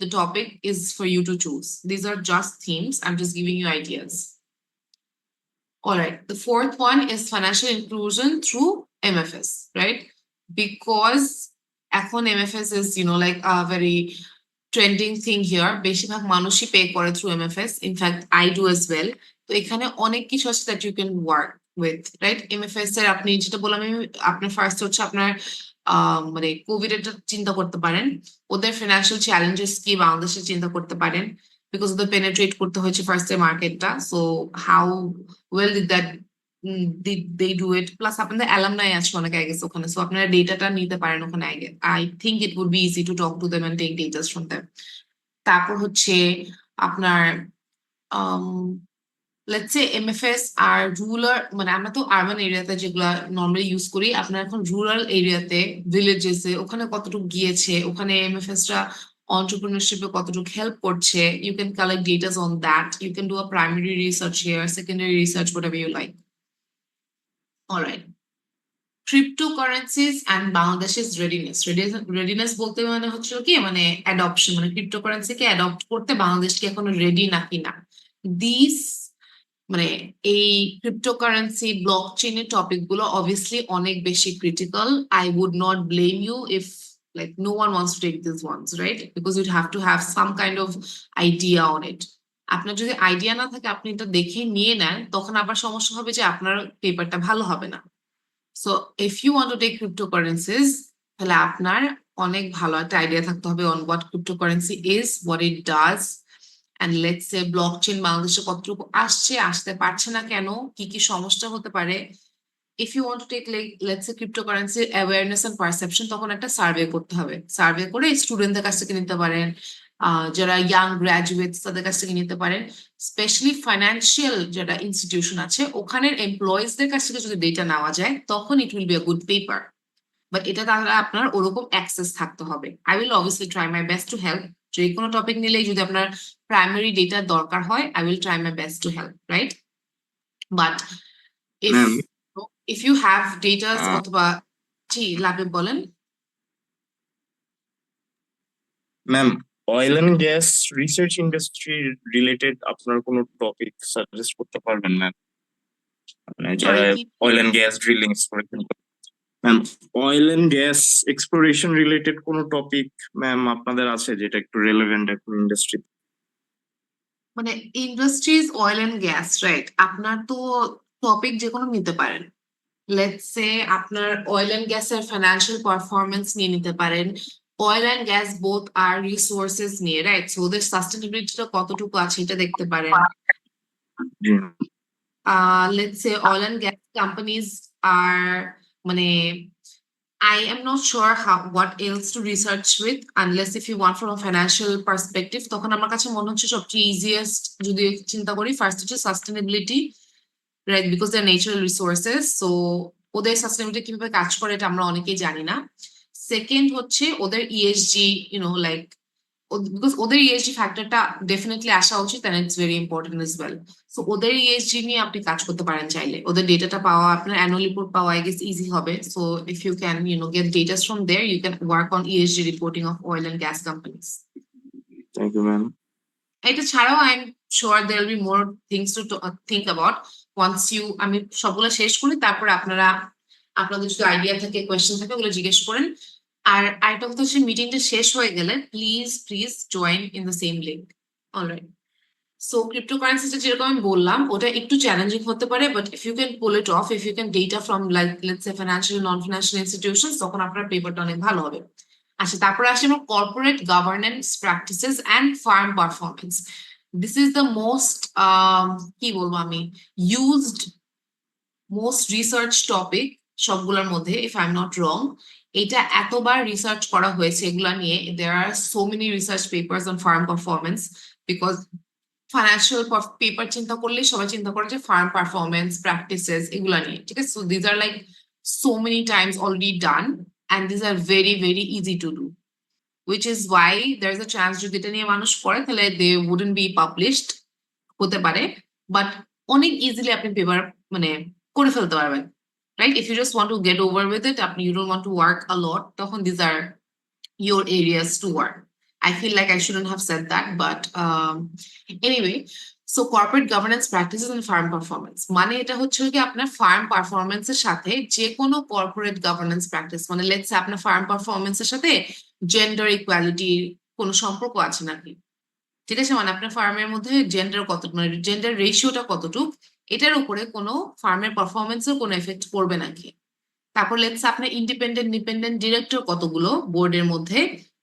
the topic is for you to choose. These are just themes. I'm just giving you ideas. All right. The fourth one is financial inclusion through MFS, right? Because এখন MFS is, like a very trending thing here. বেশিরভাগ মানুষই pay করে through MFS. In fact, I do as well. তো এখানে অনেক কিছু আছে that you can work with, right? MFS এর আপনি যেটা বললাম আপনার ফার্স্ট হচ্ছে আপনার মানে কোভিড এর চিন্তা করতে পারেন, ওদের ফিনান্সিয়াল চ্যালেঞ্জেস কি বাংলাদেশে চিন্তা করতে পারেন, বিকজ ওদের পেনেট্রেট করতে হয়েছে ফার্স্ট এর মার্কেটটা, so how well did that they do it, plus আপনাদের অ্যালামনাই আছে অনেক আগে ওখানে, সো আপনারা ডেটাটা নিতে পারেন ওখানে আগে। I think it would be easy to talk to them and take datas from them. তারপর হচ্ছে আপনার let's say MFS R rural, মানে আমরা তো আরবান এরিয়াতে যেগুলা নর্মালি ইউজ করি, আপনার এখন রুরাল এরিয়াতে ভিলেজেসে ওখানে কতটুকু গিয়েছে, ওখানে MFS রা entrepreneurship কতটুকু হেল্প করছে, you can collect data on that. You can do a primary research here, secondary research, whatever you like. All right. Cryptocurrencies and Bangladesh's readiness বলতে মানে হচ্ছে কি, মানে অ্যাডপশন, মানে ক্রিপ্টোকারেন্সি কে অ্যাডপ্ট করতে বাংলাদেশ কি এখনো রেডি নাকি না। দিস মানে এই ক্রিপ্টোকারেন্সি ব্লকচেইনের টপিক গুলো অবভিয়াসলি অনেক বেশি critical. I would not blame you if like no one wants to take these ones, right? Because you'd have to have some kind of idea on it. আপনার যদি idea না থাকে আপনি এটা দেখে নিয়ে নেন, তখন আবার সমস্যা হবে যে আপনার পেপারটা ভালো হবে না। So if you want to take cryptocurrencies, তাহলে আপনার অনেক ভালো একটা আইডিয়া থাকতে হবে on what cryptocurrency is, what it does, and let's say blockchain বাংলাদেশে কতটুকু আসতে পারছে না কেন, কি কি সমস্যা হতে পারে। If you want to take like let's say cryptocurrency awareness and perception, তখন একটা সার্ভে করতে হবে, সার্ভে করে স্টুডেন্টদের কাছ থেকে নিতে পারেন, যারা ইয়াং গ্রাজুয়েটস তাদের কাছ থেকে নিতে পারেন, স্পেশালি ফাইন্যান্সিয়াল যেটা ইনস্টিটিউশন আছে ওখানের এমপ্লয়িজদের কাছ থেকে যদি ডেটা নেওয়া যায় তখন it will be a good paper, but এটা তাহলে আপনার ওরকম অ্যাক্সেস থাকতে হবে। I will obviously try my best to help, যে কোনো টপিক নিলেই যদি আপনার প্রাইমারি ডেটা দরকার হয় I will try my best to help, right? But if you have data অথবা জি লাভে বলেন। Ma'am, oil and gas research industry related আপনার কোনো টপিক সাজেস্ট করতে পারবেন ম্যাম? মানে যারা oil and gas drilling exploration, ma'am oil and gas exploration related কোনো টপিক ম্যাম আপনাদের আছে যেটা একটু রেলেভেন্ট এখন ইন্ডাস্ট্রি? মানে industries oil and gas, right? আপনার তো টপিক যে কোনো নিতে পারেন। লেটস সে আপনার অয়েল এন্ড গ্যাসের ফাইন্যান্সিয়াল পারফরমেন্স নিয়ে নিতে পারেন। Oil and gas both are resources নিয়ে, রাইট? সো ওদের সাস্টেনেবিলিটিটা কতটুকু আছে এটা দেখতে পারেন। Let's say oil and gas companies are মানে I am not sure what else to research with, unless if you want from a financial perspective, তখন আমার কাছে মনে হচ্ছে সবচেয়ে easiest যদি চিন্তা করি, ফার্স্ট হচ্ছে sustainability, right? Because they are natural resources, so ওদের সাস্টেনেবিলিটি কিভাবে কাজ করে এটা আমরা অনেকেই জানি না। সেকেন্ড হচ্ছে ওদের ESG, লাইক because ওদের ESG ফ্যাক্টরটা ডেফিনেটলি আসা উচিত, and it's very important as well. So ওদের ESG নিয়ে আপনি কাজ করতে পারেন চাইলে, ওদের ডেটাটা পাওয়া, আপনার অ্যানুয়াল রিপোর্ট পাওয়া I guess easy হবে. So if you can get data from there, you can work on ESG reporting of oil and gas companies. Thank you ma'am. এটা ছাড়াও I'm sure there will be more things to think about once আমি সবগুলো শেষ করি, তারপর আপনাদের যদি idea থাকে, কোয়েশ্চেন থাকে, ওগুলো জিজ্ঞেস করেন। আর আরেকটা কথা হচ্ছে মিটিংটা শেষ হয়ে গেলে please join in the same link. Alright, so ক্রিপ্টোকারেন্সিটা যেরকম আমি বললাম ওটা একটু চ্যালেঞ্জিং হতে পারে, but if you can pull it off, if you can data from like let's say financial non financial institutions, তখন আপনার পেপারটা অনেক ভালো হবে। আচ্ছা, তারপরে আসি আমার corporate governance practices and farm performance. This is the most কি বলবো আমি ইউজড মোস্ট রিসার্চ টপিক সবগুলোর মধ্যে, ইফ আই এম নট রং। এটা এতবার রিসার্চ করা হয়েছে এগুলা নিয়ে, there are so many research papers on farm performance, because financial paper চিন্তা করলে সবাই চিন্তা করে যে ফার্ম পারফরমেন্স প্র্যাকটিসেস এগুলা নিয়ে, ঠিক আছে? So this are like so many times already done, and these are very very easy to do, which is why there is a chance যদি এটা নিয়ে মানুষ পড়ে তাহলে they wouldn't be published হতে পারে, বাট অনেক ইজিলি আপনি পেপার মানে করে ফেলতে পারবেন, right? If you just want to get over with it, you don't want to work a lot, তখন these are your areas to work. I feel like I shouldn't have said that, but anyway, so corporate governance practices and farm performance. মানে এটা হচ্ছে কি আপনার farm পারফরমেন্সের সাথে যে কোনো কর্পোরেট গভর্নেন্স প্র্যাকটিস, মানে লেটস সে আপনার ফার্ম পারফরমেন্সের সাথে জেন্ডার ইকুয়ালিটির কোনো সম্পর্ক আছে নাকি, ঠিক আছে, মানে আপনার ফার্মের মধ্যে জেন্ডার কত, মানে জেন্ডার রেশিওটা কতটুক, এটার উপরে কোনো ফার্মের পারফরমেন্সের কোনো এফেক্ট পড়বে নাকি। তারপর লেটস আপনার ডিপেন্ডেন্ট ডিরেক্টর কতগুলো বোর্ডের মধ্যে,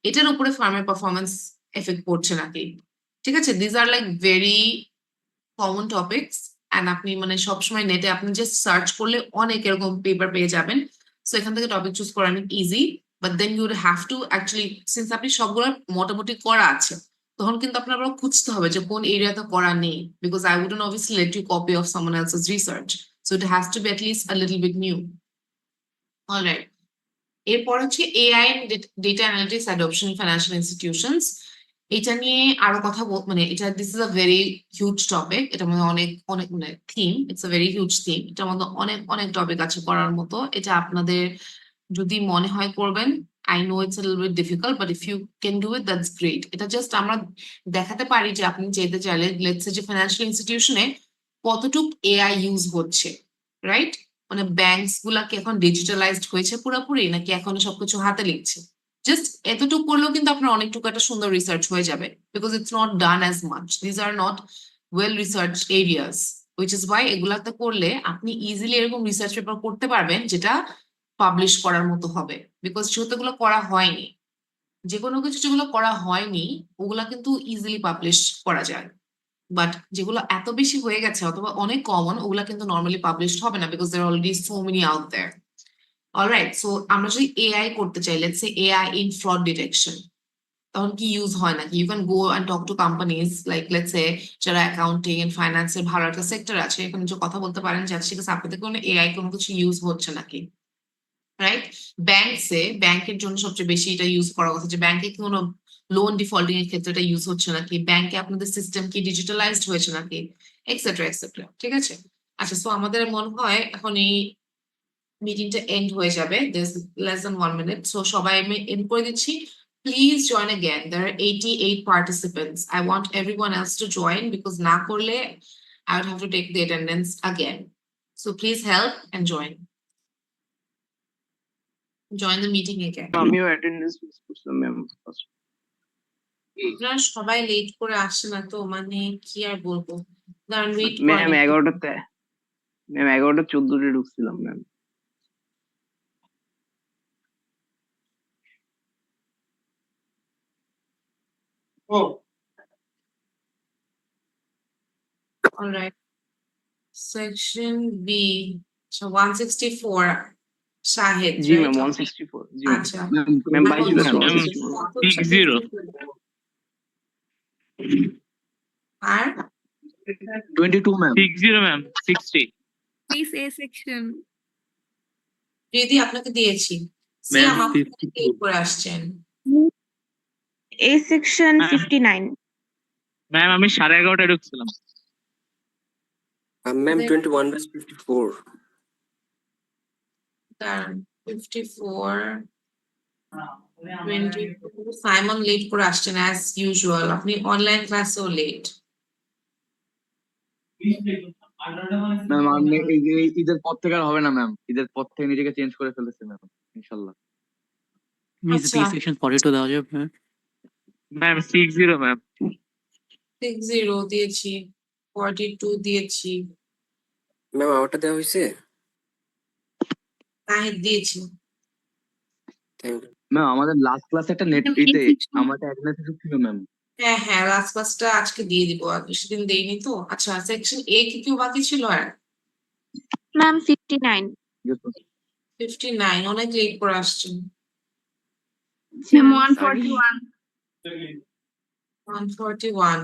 এটার উপরে ফার্মের পারফরমেন্স এফেক্ট পড়ছে নাকি, ঠিক আছে। This are like very common topics, and আপনি মানে সবসময় নেটে আপনি জাস্ট সার্চ করলে অনেক এরকম পেপার পেয়ে যাবেন। সো এখান থেকে টপিক চুজ করা অনেক easy, but then you have to actually, since আপনি সবগুলো মোটামুটি করা আছে, তখন কিন্তু আপনার আবার খুঁজতে হবে যে কোন এরিয়াতে করা নেই, because I wouldn't obviously let you copy of someone else's research, so it has to be at least a little bit new. Alright, এরপর হচ্ছে AI and data analytics adoption in financial institutions. এটা নিয়ে আরো কথা মানে এটা this is a very huge topic, এটার মধ্যে অনেক অনেক মানে theme, it's a very huge theme, এটার মধ্যে অনেক অনেক টপিক আছে করার মতো। এটা আপনাদের যদি মনে হয় করবেন, I know it's a little bit difficult, but if you can do it that's great. এটা জাস্ট আমরা দেখাতে পারি যে আপনি যেতে চাইলে লেটস সে যে ফাইন্যান্সিয়াল ইনস্টিটিউশনে কতটুক এআই ইউজ হচ্ছে, রাইট, মানে ব্যাংকস গুলা কি এখন ডিজিটালাইজড হয়েছে পুরোপুরি, নাকি এখনো সবকিছু হাতে লিখছে, জাস্ট এতটুকু করলেও কিন্তু আপনার অনেকটুকু একটা সুন্দর রিসার্চ হয়ে যাবে, because it's not done as much, these are not well research areas, which is Y এগুলাতে করলে আপনি ইজিলি এরকম রিসার্চ পেপার করতে পারবেন যেটা পাবলিশ করার মতো হবে, বিকজ যেহেতু এগুলো করা হয়নি, যে কোনো কিছু যেগুলো করা হয়নি ওগুলা কিন্তু ইজিলি পাবলিশ করা যায়, বাট যেগুলো এত বেশি হয়ে গেছে অথবা অনেক কমন, ওগুলা কিন্তু নর্মালি পাবলিশড হবে না, because there already so many out there. Alright, so আমরা যদি এআই করতে চাই, let's say AI in fraud detection, তখন কি ইউজ হয় নাকি, you can go and talk to companies like let's say যারা অ্যাকাউন্টিং এন্ড ফাইন্যান্সের ভালো একটা সেক্টর আছে, এখানে যে কথা বলতে পারেন যে আচ্ছা ঠিক আছে আপনাদের কোনো এআই কোনো কিছু ইউজ হচ্ছে নাকি, রাইট। ব্যাংকের জন্য সবচেয়ে বেশি এটা ইউজ করা কথা, যে ব্যাংকে কোনো লোন ডিফল্টিং এর ক্ষেত্রে এটা ইউজ হচ্ছে নাকি, ব্যাংকে আপনাদের সিস্টেম কি ডিজিটালাইজড হয়েছে নাকি, এক্সেট্রা এক্সেট্রা, ঠিক আছে। আচ্ছা, সো আমাদের মনে হয় এখন এই মিটিংটা এন্ড হয়ে যাবে, লেস দ্যান 1 মিনিট, সো সবাই আমি এন্ড করে দিচ্ছি। Please join again. There are 88 participants. I want everyone else to join because না করলে I would have to take the attendance again. So please help and join. Join the meeting again. আমিও attendance miss করছিলাম ma'am. আপনারা সবাই late করে আসে না তো, মানে কি আর বলবো, দাঁড়ান ওয়েট ম্যাম করেন। 11টাতে ম্যাম 11টা 14 ঢুকছিলাম ma'am. All right. Section B. So 164. Shahid. জি right? ম্যাম 164 জি ম্যাম। আচ্ছা। ম্যাম 22 ম্যাম 60 আর 22 ma'am 60 ma'am 60 please A section. দিদি আপনাকে দিয়েছি। Ma'am, সিয়াম আপনি 52 লেট করে আসছেন। এ সেকশন 59। ম্যাম আমি 11:30 ঢুকছিলাম। Ma'am, Then- 21/54. দাঁড়ান 54 22 সাইমন লেট করে আসছেন অ্যাজ ইউজুয়াল, আপনি অনলাইন ক্লাসেও লেট। ম্যাম আমি এই যে ঈদের পর থেকে আর হবে না ম্যাম, ঈদের পর থেকে নিজেকে চেঞ্জ করে ফেলেছি ম্যাম ইনশাআল্লাহ। আচ্ছা সেকশন 42 দেওয়া যাবে ম্যাম? ম্যাম 60 ম্যাম 60 দিয়েছি, 42 দিয়েছি, Ma'am, আমারটা দেওয়া হয়েছে? নাহিদ দিয়েছি। Thank you. ম্যাম আমাদের লাস্ট ক্লাসে একটা নেট Ma'am, ইতে in-section- আমাদের অ্যাটেন্ডেন্স ইস্যু ছিল ম্যাম। হ্যাঁ হ্যাঁ, লাস্ট ক্লাসটা আজকে দিয়ে দিব, আর বেশি দিন দেইনি তো। আচ্ছা, সেকশন এ কি কেউ বাকি ছিল আর? ম্যাম 59। 59 অনেক লেট করে আসছেন। ম্যাম 141। 141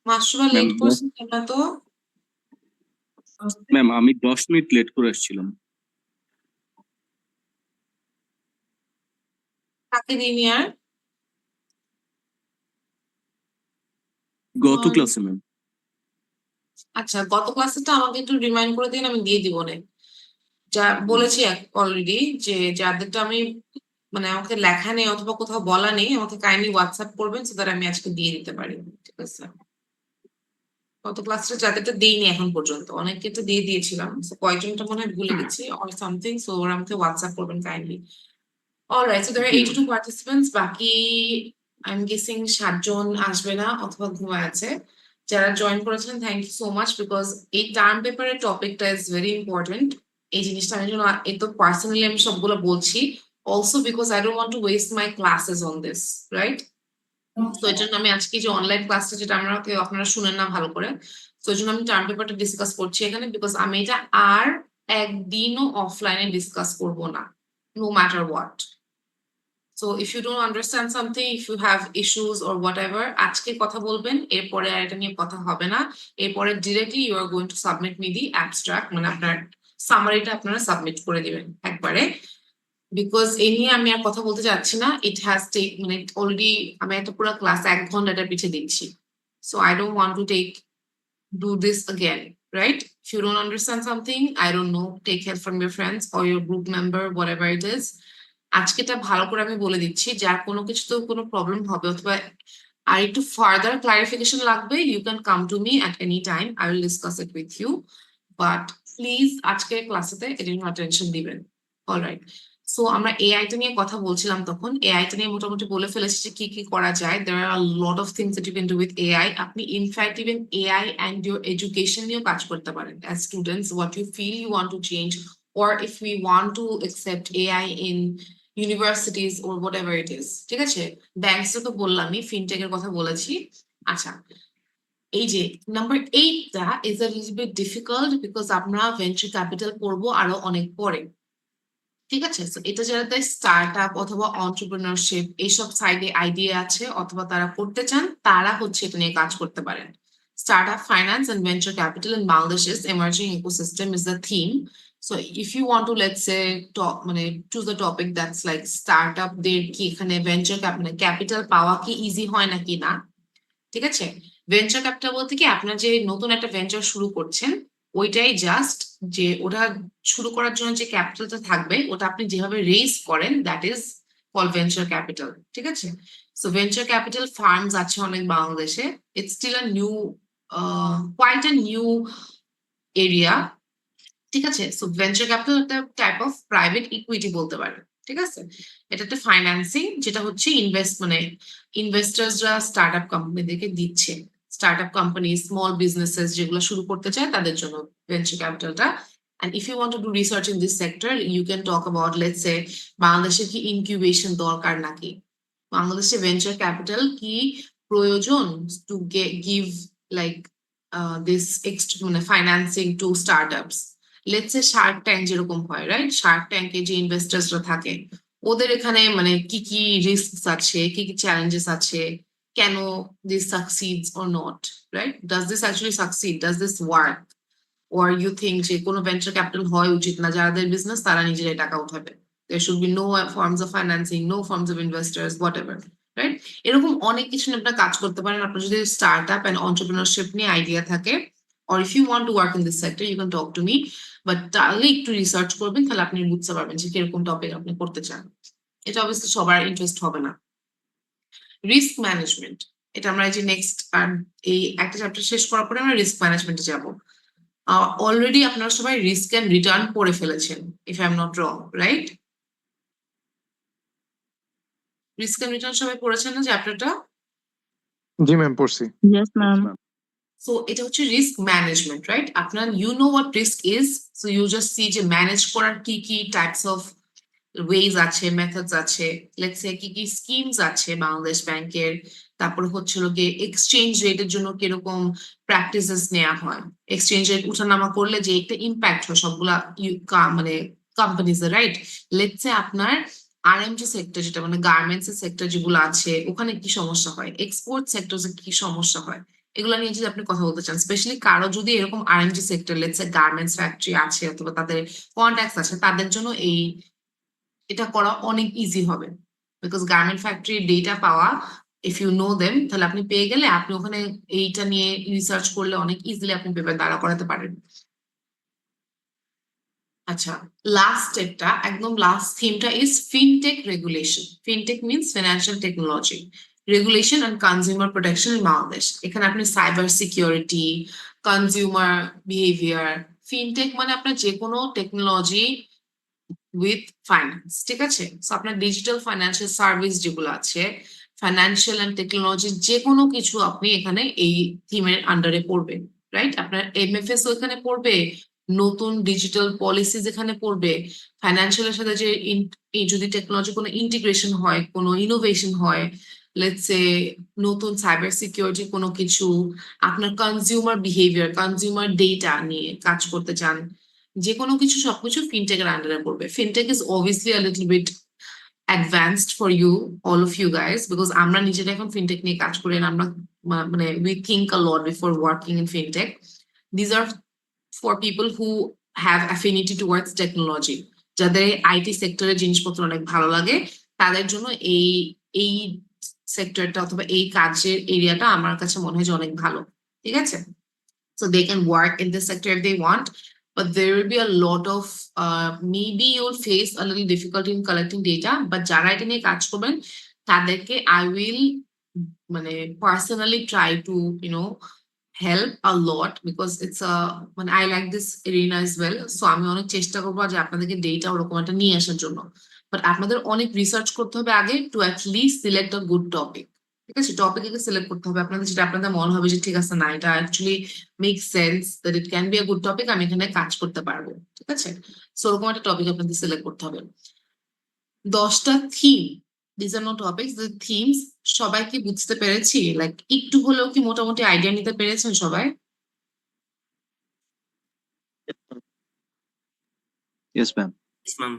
মাসুরা Ma'am, লেট করছেন কেন তো? ম্যাম আমি 10 মিনিট লেট করে আসছিলাম কাকে দিইনি আর? গত ক্লাসে ম্যাম। আচ্ছা, গত ক্লাসেটা আমাকে একটু রিমাইন্ড করে দিন, আমি দিয়ে দিব না। যা বলেছি অলরেডি যে যাদেরটা আমি মানে আমাকে লেখা নেই অথবা কোথাও বলা নেই, আমাকে কাইন্ডলি হোয়াটসঅ্যাপ করবেন সো দ্যাট আমি আজকে দিয়ে দিতে পারি। ঠিক আছে, গত ক্লাসটা যাদেরটা দেইনি এখন পর্যন্ত, অনেককে তো দিয়ে দিয়েছিলাম, সো কয়েকজনটা মনে হয় ভুলে গেছি অর সামথিং, সো ওরা আমাকে হোয়াটসঅ্যাপ করবেন kindly. Alright, so there are 82 participants, বাকি I'm guessing 7 জন আসবে না অথবা ঘুমায় আছে। যারা জয়েন করেছেন thank you so much, because এই টার্ম পেপারের টপিকটা ইজ ভেরি ইম্পর্টেন্ট। এই জিনিসটা আমি জন্য এত পার্সোনালি আমি সবগুলো বলছি, also because I don't want to West my classes on this, right? তো এর জন্য আমি আজকে যে অনলাইন ক্লাসটা, যেটা আপনারা শুনেন না ভালো করে, তো এর জন্য আমি টার্ম পেপারটা ডিসকাস করছি এখানে, বিকজ আমি এটা আর একদিনও অফলাইনে ডিসকাস করব না, no matter what. So if you don't understand something, if you have issues or whatever, আজকে কথা বলবেন, এরপরে আর এটা নিয়ে কথা হবে না। এরপরে directly you are going to submit me the abstract, মানে আপনার সামারিটা আপনারা সাবমিট করে দিবেন একবারে, বিকজ এই নিয়ে আমি আর কথা বলতে চাচ্ছি না। ইট হ্যাজ টেক মানে অলরেডি আমি একটা পুরো ক্লাস 1 ঘন্টাটার পিছিয়ে দিচ্ছি, so I don't want to do this again, right? If you don't understand something, I don't know, take help from your friends or your group member, whatever it is. আজকেটা ভালো করে আমি বলে দিচ্ছি, যার কোনো কিছুতে কোনো প্রবলেম হবে অথবা আর একটু ফার্দার ক্লারিফিকেশন লাগবে, you can come to me at any time, I will discuss it with you, but please আজকের ক্লাসেতে এটার জন্য অ্যাটেনশন দিবেন। অলরাইট, সো আমরা এআইটা নিয়ে কথা বলছিলাম, তখন এআইটা নিয়ে মোটামুটি বলে ফেলেছি যে কি কি করা যায়। there are a lot of things that you can do with AI. আপনি in fact even AI and your education নিয়েও কাজ করতে পারেন as students, what you feel you want to change, or if we want to accept AI in universities or whatever it is. ঠিক আছে, banks তো বললামই, ফিনটেকের কথা বলেছি। আচ্ছা, এই যে নাম্বার 8টা is a little bit difficult because আমরা ভেঞ্চার ক্যাপিটাল করব আরো অনেক পরে। ঠিক আছে, তো এটা যারা স্টার্ট আপ অথবা অন্টারপ্রেনারশিপ এইসব সাইডে আইডিয়া আছে অথবা তারা করতে চান, তারা হচ্ছে এটা নিয়ে কাজ করতে পারেন। Startup finance and venture capital in Bangladesh's emerging ecosystem is the theme. So if you want to, let's say, choose a topic that's like startup দের কি এখানে venture capital পাওয়া কি ইজি হয় নাকি না। ঠিক আছে, ভেঞ্চার ক্যাপিটাল বলতে কি আপনার যে নতুন একটা ভেঞ্চার শুরু করছেন, ওইটাই জাস্ট যে ওটা শুরু করার জন্য যে ক্যাপিটালটা থাকবে ওটা আপনি যেভাবে রেজ করেন, that is call venture capital. ঠিক আছে, সো ভেঞ্চার ক্যাপিটাল ফার্মস আছে অনেক বাংলাদেশে, it's still a new quite a new area. ঠিক আছে, সো ভেঞ্চার ক্যাপিটাল একটা টাইপ অফ প্রাইভেট ইকুইটি বলতে পারেন। ঠিক আছে, এটা একটা ফাইন্যান্সিং যেটা হচ্ছে ইনভেস্টার্সরা স্টার্ট আপ কোম্পানিদেরকে দিচ্ছে, start up company, small businesses যেগুলো শুরু করতে চায় তাদের জন্য ভেঞ্চার ক্যাপিটালটা। And if you want to do research in this sector, you can talk about, let's say, বাংলাদেশে কি ইনকিউবেশন দরকার নাকি, বাংলাদেশে ভেঞ্চার ক্যাপিটাল কি প্রয়োজন টু গিভ লাইক দিস মানে financing to startups. Let's say shark tank যেরকম হয়, রাইট? শার্ক ট্যাঙ্কে যে ইনভেস্টার্সরা থাকে ওদের এখানে মানে কি কি রিস্কস আছে, কি কি চ্যালেঞ্জেস আছে, কেন this succeeds or not, right? Does this actually succeed, does this work, or you think যে কোনো ভেঞ্চার ক্যাপিটাল হয় উচিত না, যাদের বিজনেস তারা নিজেরাই টাকা উঠাবে, there should be no forms of financing, no forms of investors, whatever, right? এরকম অনেক কিছু নিয়ে আপনারা কাজ করতে পারেন আপনার যদি স্টার্ট আপ এন্ড এন্টারপ্রেনারশিপ নিয়ে আইডিয়া থাকে, or if you want to work in this sector you can talk to me, but তাহলে একটু রিসার্চ করবেন, তাহলে আপনি বুঝতে পারবেন যে কিরকম টপিক আপনি করতে চান। এটা অবশ্যই সবার ইন্টারেস্ট হবে না। রিস্ক ম্যানেজমেন্ট, এটা আমরা এই যে নেক্সট এই একটা চ্যাপ্টার শেষ করার পরে আমরা রিস্ক ম্যানেজমেন্টে যাব। অলরেডি আপনারা সবাই রিস্ক এন্ড রিটার্ন পড়ে ফেলেছেন, if I am not wrong, right? Risk and return সবাই পড়েছেন না চ্যাপ্টারটা? জি ম্যাম, পড়ছি। Yes ma'am. সো এটা হচ্ছে রিস্ক ম্যানেজমেন্ট, রাইট? আপনার you know what risk is, so you just see যে ম্যানেজ করার কি কি টাইপস অফ ওয়েজ আছে, মেথডস আছে, লেটস সে কি কি স্কিমস আছে বাংলাদেশ ব্যাংকের, তারপরে হচ্ছিল গিয়ে এক্সচেঞ্জ রেটের জন্য কিরকম প্র্যাকটিসেস নেওয়া হয়, এক্সচেঞ্জ রেট উঠানামা করলে যে একটা ইম্প্যাক্ট হয় সবগুলা মানে কোম্পানিজ, রাইট? লেটস সে আপনার আরএমজি সেক্টর যেটা মানে গার্মেন্টস এর সেক্টর যেগুলো আছে ওখানে কি সমস্যা হয়, এক্সপোর্ট সেক্টরে কি সমস্যা হয়, এগুলো নিয়ে যদি আপনি কথা বলতে চান, স্পেশালি কারো যদি এরকম RMG sector let's say garments factory আছে অথবা তাদের কন্ট্যাক্টস আছে, তাদের জন্য এটা করা অনেক ইজি হবে, বিকজ গার্মেন্ট ফ্যাক্টরির ডেটা পাওয়া, ইফ ইউ নো দেম, তাহলে আপনি পেয়ে গেলে আপনি ওখানে এইটা নিয়ে রিসার্চ করলে অনেক ইজিলি আপনি পেপার দাঁড়া করাতে পারেন। আচ্ছা, লাস্ট স্টেপটা একদম লাস্ট থিমটা is fintech regulation. Fintech means financial technology regulation and consumer protection in Bangladesh. এখানে আপনি cyber security, consumer behaviour, fintech মানে আপনার যে কোনো টেকনোলজি উইথ ফাইন্যান্স, ঠিক আছে? সো আপনার ডিজিটাল ফাইন্যান্সিয়াল সার্ভিস যেগুলো আছে, ফাইন্যান্সিয়াল অ্যান্ড টেকনোলজি যে কোনো কিছু আপনি এখানে এই থিমের আন্ডারে পড়বেন, রাইট? আপনার এমএফএস এখানে পড়বে, নতুন ডিজিটাল পলিসিজ এখানে পড়বে, ফাইন্যান্সিয়ালের সাথে যে যদি টেকনোলজি কোনো ইন্টিগ্রেশন হয়, কোনো ইনোভেশন হয়, লেটস সে নতুন সাইবার সিকিউরিটি কোনো কিছু, আপনার কনজিউমার বিহেভিয়ার, কনজিউমার ডেটা নিয়ে কাজ করতে চান, যে কোনো কিছু সবকিছু ফিনটেকের আন্ডারে পড়বে। Fintech is obviously a little bit advanced for you, all of you guys, because আমরা নিজেরা এখন ফিনটেক নিয়ে কাজ করি, আমরা মানে we think a lot before working in fintech. These are for people who have affinity towards technology, যাদের IT সেক্টরের জিনিসপত্র অনেক ভালো লাগে, তাদের জন্য এই সেক্টরটা অথবা এই কাজের এরিয়াটা আমার কাছে মনে হয় যে অনেক ভালো, ঠিক আছে? So they can work in this sector if they want, but there will be a lot of maybe you'll face a little difficulty in collecting data, but যারা এটা নিয়ে কাজ করবেন তাদেরকে I will মানে personally try to help a lot because it's a মানে I like this arena as well, so আমি অনেক চেষ্টা করবো যে আপনাদেরকে ডেটা ওরকম একটা নিয়ে আসার জন্য, বাট আপনাদের অনেক রিসার্চ করতে হবে আগে two at least select a good topic, ঠিক আছে? টপিক সিলেক্ট করতে হবে আপনাদের, যেটা আপনাদের মনে হবে যে ঠিক আছে না এটা actually make sense that it can be a good topic, আমি এখানে কাজ করতে পারবো, ঠিক আছে? সো ওরকম একটা টপিক আপনাদের সিলেক্ট করতে হবে। 10টা থিম, this are no topics, the themes. সবাই কি বুঝতে পেরেছি? লাইক একটু হলেও কি মোটামুটি আইডিয়া নিতে পেরেছেন সবাই? Yes, ma'am. Yes, ma'am.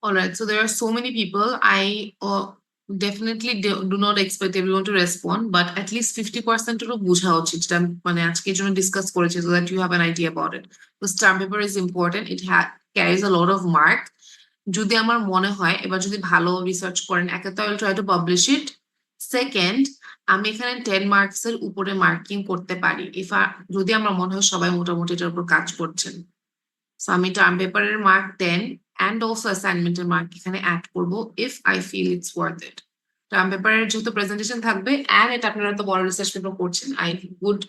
All right, so there are so many people. I definitely do not expect everyone to respond, but at least 50% of বুঝা উচিত, যেটা মানে আজকের জন্য ডিসকাস করেছি, so that you have an idea about it. The stamp paper is important. It carries a lot of mark. যদি আমার মনে হয় এবার যদি ভালো রিসার্চ করেন, একে তো I will try to publish it. Second, আমি এখানে 10 মার্কস এর উপরে মার্কিং করতে পারি যদি আমার মনে হয় সবাই মোটামুটি এটার উপর কাজ করছেন। সো আমি টার্ম পেপারের মার্ক 10 and also অ্যাসাইনমেন্টের মার্ক এখানে অ্যাড করব if I feel it's worth it. Term পেপারের যেহেতু প্রেজেন্টেশন থাকবে and এটা আপনারা তো বড় রিসার্চ পেপার করছেন, I would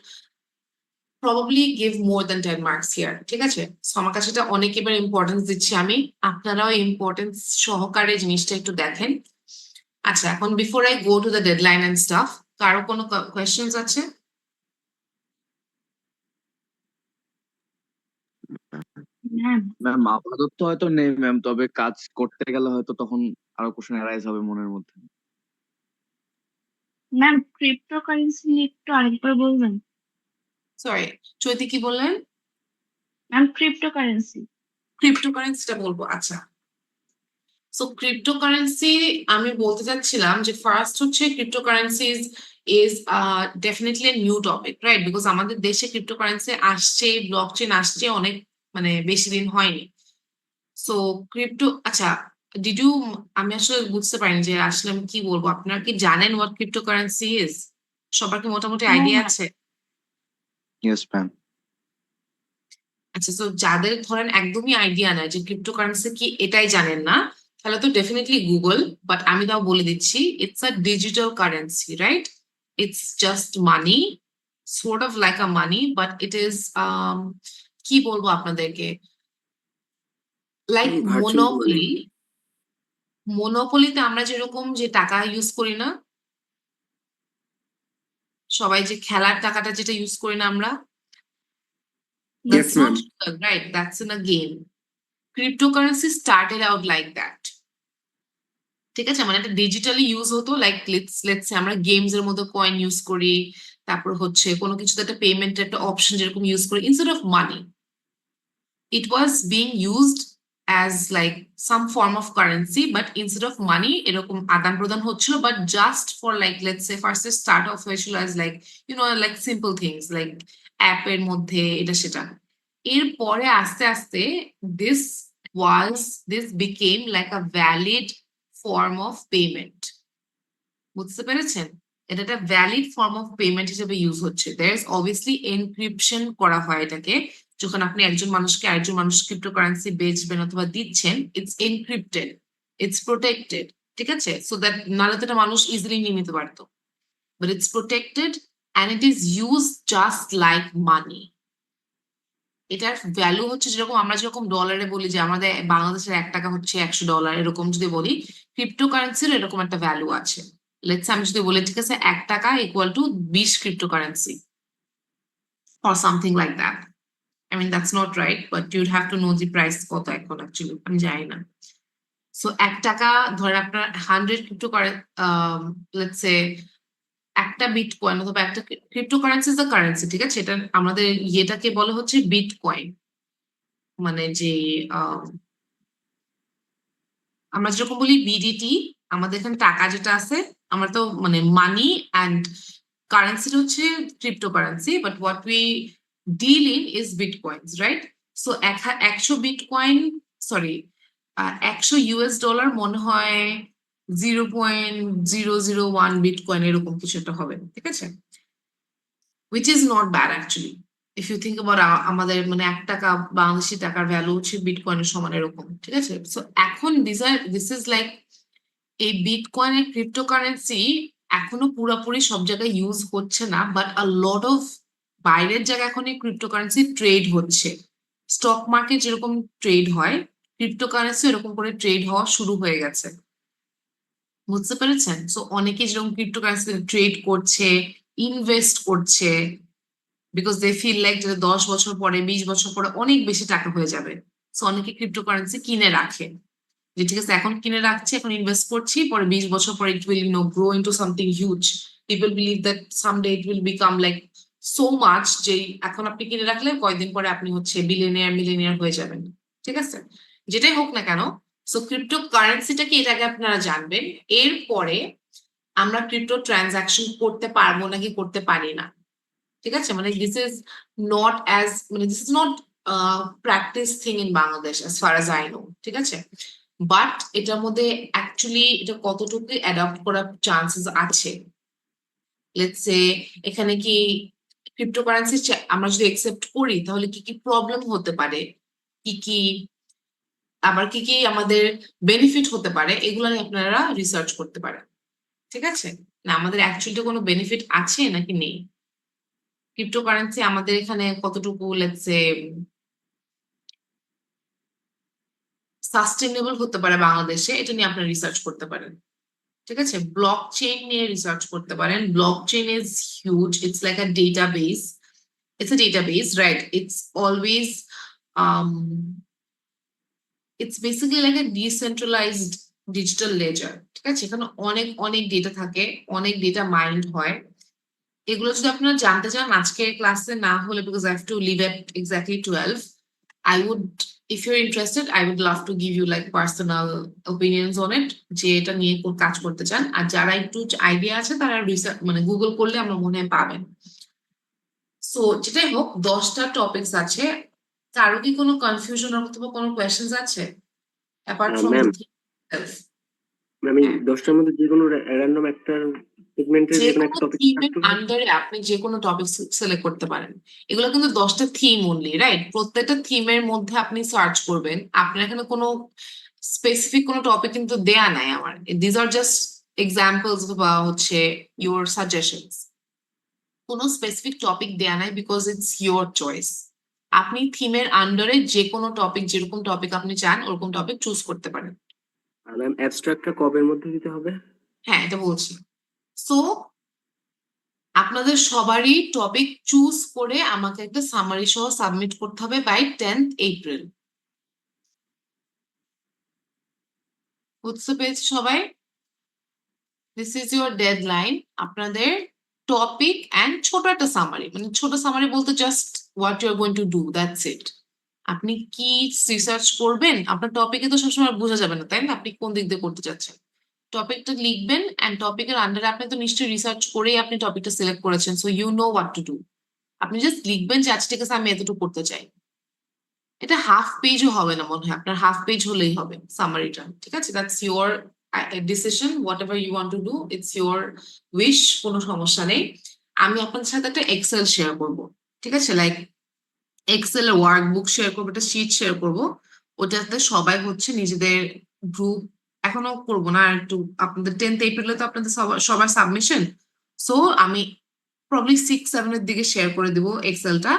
probably give more than 10 marks here, ঠিক আছে? সো আমার কাছে এটা অনেক এবার ইম্পর্টেন্স দিচ্ছি আমি, আপনারাও ইম্পর্টেন্স সহকারে জিনিসটা একটু দেখেন। আচ্ছা, এখন before I go to the deadline and stuff, কারো কোনো কোয়েশ্চেনস আছে? ম্যাম আপাতত হয়তো নেই ম্যাম, তবে কাজ করতে গেলে হয়তো তখন আরো কোশ্চেন অ্যারাইজ হবে মনের মধ্যে। ম্যাম ক্রিপ্টোকারেন্সি নিয়ে একটু আরেকবার বলবেন? সরি, চৈতি কি বললেন? ম্যাম ক্রিপ্টোকারেন্সিটা বলবো। আচ্ছা, সো ক্রিপ্টোকারেন্সি আমি বলতে চাচ্ছিলাম যে ফার্স্ট হচ্ছে cryptocurrency is definitely a new topic, right? Because আমাদের দেশে ক্রিপ্টোকারেন্সি আসছে, ব্লকচেন আসছে অনেক মানে বেশি দিন হয়নি। সো আচ্ছা, আমি আসলে বুঝতে পারিনি যে আসলে আমি কি বলবো। আপনারা কি জানেন হোয়াট ক্রিপ্টোকারেন্সি ইজ? সবার কি মোটামুটি আইডিয়া আছে? Yes, ma'am. আচ্ছা, তো যাদের ধরেন একদমই আইডিয়া নাই যে ক্রিপ্টোকারেন্সি কি, এটাই জানেন না, তাহলে তো ডেফিনেটলি গুগল, বাট আমি তাও বলে দিচ্ছি, it's a digital currency, right? It's just money, sort of like a money, but it is কি বলবো আপনাদেরকে, লাইক মনোপলিতে আমরা যেরকম যে টাকা ইউজ করি না, সবাই যে খেলার টাকাটা যেটা ইউজ করি না আমরা, that's not real, right? That's in a game. Cryptocurrency started out like that. ঠিক আছে, মানে এটা ডিজিটালি ইউজ হতো, লাইক লেটস আমরা গেমস এর মধ্যে কয়েন ইউজ করি, তারপর হচ্ছে কোনো কিছুতে একটা পেমেন্টের একটা অপশন যেরকম ইউজ করি, instead of money it was being used as like some form of currency, but instead of money এরকম আদান প্রদান হচ্ছিল, but just for like let's say first start off হয়েছিল as like like simple things like অ্যাপের মধ্যে এটা সেটা। এরপরে আস্তে আস্তে this became like a valid form of payment, বুঝতে পেরেছেন? এটা একটা ভ্যালিড ফর্ম অফ পেমেন্ট হিসেবে ইউজ হচ্ছে। দেয়ার ইজ অবভিয়াসলি এনক্রিপশন করা হয় এটাকে, যখন আপনি একজন মানুষকে আরেকজন মানুষ ক্রিপ্টোকারেন্সি বেচবেন অথবা দিচ্ছেন, ইটস এনক্রিপ্টেড, ইটস প্রোটেক্টেড, ঠিক আছে? সো দ্যাট নাহলে তো এটা মানুষ ইজিলি নিয়ে নিতে পারতো, but it's protected and it is use just like money. এটার ভ্যালু হচ্ছে যেরকম আমরা যেরকম ডলারে বলি যে আমাদের বাংলাদেশের $1 হচ্ছে $100, এরকম যদি বলি ক্রিপ্টোকারেন্সির এরকম একটা ভ্যালু আছে। লেটস আমি যদি বলি ঠিক আছে $1 equal to 20 cryptocurrency or something like that. I mean that's not right, but you'd have to know the price কত এখন actually, আমি জানি না। সো $1 ধরে আপনার 100 let's say একটা বিটকয়েন অথবা একটা ক্রিপ্টোকারেন্সি ইজ দ্য কারেন্সি, ঠিক আছে? এটা আমাদের ইয়েটাকে বলা হচ্ছে বিটকয়েন, মানে যে আমরা যেরকম বলি বিডিটি, আমাদের এখানে টাকা যেটা আছে আমরা তো মানে মানি অ্যান্ড কারেন্সিটা হচ্ছে cryptocurrency, but what we deal in is bitcoins, right? So 100 bitcoin, sorry 100 US dollar মনে হয় 0.001 বিটকয়েন এরকম কিছু একটা হবে, ঠিক আছে? Which is not bad actually if you think about আমাদের মানে $1 বাংলাদেশি টাকার ভ্যালু হচ্ছে বিটকয়েনের সমান এরকম, ঠিক আছে? সো এখন দিস ইজ লাইক এই বিটকয়েনের ক্রিপ্টোকারেন্সি এখনো পুরোপুরি সব জায়গায় ইউজ হচ্ছে না, বাট আ লট অফ বাইরের জায়গায় এখন এই ক্রিপ্টোকারেন্সি ট্রেড হচ্ছে। স্টক মার্কেট যেরকম ট্রেড হয়, ক্রিপ্টোকারেন্সি এরকম করে ট্রেড হওয়া শুরু হয়ে গেছে, বুঝতে পেরেছেন? সো অনেকে যেরকম ক্রিপ্টোকারেন্সি ট্রেড করছে, ইনভেস্ট করছে, বিকজ দে ফিল লাইক যে 10 বছর পরে 20 বছর পরে অনেক বেশি টাকা হয়ে যাবে। সো অনেকে ক্রিপ্টোকারেন্সি কিনে রাখে, যে ঠিক আছে এখন কিনে রাখছি, এখন ইনভেস্ট করছি, পরে 20 বছর পরে it will grow into something huge. People believe that someday it will become like so much যে এখন আপনি কিনে রাখলে কয়েকদিন পরে আপনি হচ্ছে বিলিয়নিয়ার মিলিয়নিয়ার হয়ে যাবেন, ঠিক আছে? যেটাই হোক না কেন, সো ক্রিপ্টোকারেন্সিটা কি এটা আগে আপনারা জানবেন, এরপরে আমরা ক্রিপ্টো ট্রানজাকশন করতে পারবো নাকি করতে পারি না, ঠিক আছে? মানে this is not practise thing in Bangladesh as far as I know, ঠিক আছে? বাট এটার মধ্যে অ্যাকচুয়ালি এটা কতটুকু অ্যাডাপ্ট করার চান্সেস আছে, লেটস সে এখানে কি ক্রিপ্টোকারেন্সি আমরা যদি অ্যাকসেপ্ট করি তাহলে কি কি প্রবলেম হতে পারে, কি আবার কি আমাদের বেনিফিট হতে পারে, এগুলো নিয়ে আপনারা রিসার্চ করতে পারেন, ঠিক আছে? না আমাদের অ্যাকচুয়ালি কোনো বেনিফিট আছে নাকি নেই, ক্রিপ্টোকারেন্সি আমাদের এখানে কতটুকু লেটস সে সাস্টেনেবল হতে পারে বাংলাদেশে, এটা নিয়ে আপনারা রিসার্চ করতে পারেন, ঠিক আছে? ব্লক চেইন নিয়ে রিসার্চ করতে পারেন। Blockchain is huge, it's like a database, it's a database, right? It's always it's basically like a decentralised digital ledger, ঠিক আছে? এখানে অনেক অনেক ডেটা থাকে, অনেক ডেটা মাইন্ড হয়। এগুলো যদি আপনারা জানতে চান আজকে ক্লাসে না হলে, because I have to live at exactly 12, I would, if you're interested, I would love to give you like personal opinions on it, যে এটা নিয়ে কাজ করতে চান। আর যারা একটু আইডিয়া আছে তারা রিসার্চ মানে গুগল করলে আমরা মনে হয় পাবেন। সো যেটাই হোক 10টা টপিকস আছে, কারো কি কোনো কনফিউশন অথবা কোনো কোয়েশ্চেন্স আছে অ্যাপার্ট ফ্রম ম্যাম দ্য আমি 10টার মধ্যে যে কোনো র্যান্ডম একটা সেগমেন্টের যে যে কোনো কোনো একটা টপিক থিমের আন্ডারে আপনি যে কোনো টপিক সিলেক্ট করতে পারেন। এগুলো কিন্তু 10টা থিম অনলি, রাইট? প্রত্যেকটা থিমের মধ্যে আপনি সার্চ করবেন, আপনার এখানে কোনো স্পেসিফিক কোনো টপিক কিন্তু দেয়া নাই আমার, দিস আর জাস্ট এক্সাম্পলস বা হচ্ছে ইউর সাজেশনস, কোনো স্পেসিফিক টপিক দেয়া নাই বিকজ ইটস ইউর চয়েস। আপনি থিমের আন্ডারে যে কোনো টপিক, যেরকম টপিক আপনি চান ওরকম টপিক চুজ করতে পারেন। আর ম্যাম অ্যাবস্ট্রাক্টটা কবের মধ্যে দিতে হবে? হ্যাঁ এটা বলছি। সো আপনাদের সবারই টপিক চুজ করে আমাকে একটা সামারি সহ সাবমিট করতে হবে বাই 10th April। বুঝতে পেরেছি সবাই? This is your deadline. আপনাদের টপিক অ্যান্ড ছোট একটা সামারি, মানে ছোট সামারি বলতে just what you are going to do, that's it. আপনি কি রিসার্চ করবেন, আপনার টপিকে তো সবসময় বোঝা যাবে না, তাই না? আপনি কোন দিক দিয়ে করতে চাচ্ছেন, টপিকটা লিখবেন অ্যান্ড টপিকের আন্ডারে আপনি তো নিশ্চয়ই রিসার্চ করেই আপনি টপিকটা সিলেক্ট করেছেন, so you know what to do. আপনি জাস্ট লিখবেন যে আচ্ছা ঠিক আছে আমি এতটুকু করতে চাই। এটা হাফ পেজও হবে না মনে হয়, আপনার হাফ পেজ হলেই হবে সামারিটা, ঠিক আছে? That's your decision, whatever you want to do, it's your wish, কোনো সমস্যা নেই। আমি আপনাদের সাথে একটা এক্সেল শেয়ার করবো, ঠিক আছে? লাইক এক্সেল এর ওয়ার্কবুক শেয়ার করবো, একটা শিট শেয়ার করবো, ওটাতে সবাই হচ্ছে নিজেদের গ্রুপ, এখনো করবো না, আর একটু আপনাদের 10th এপ্রিলে তো আপনাদের সবার সাবমিশন, সো আমি প্রবলি 6-7 এর দিকে শেয়ার করে দিব এক্সেলটা।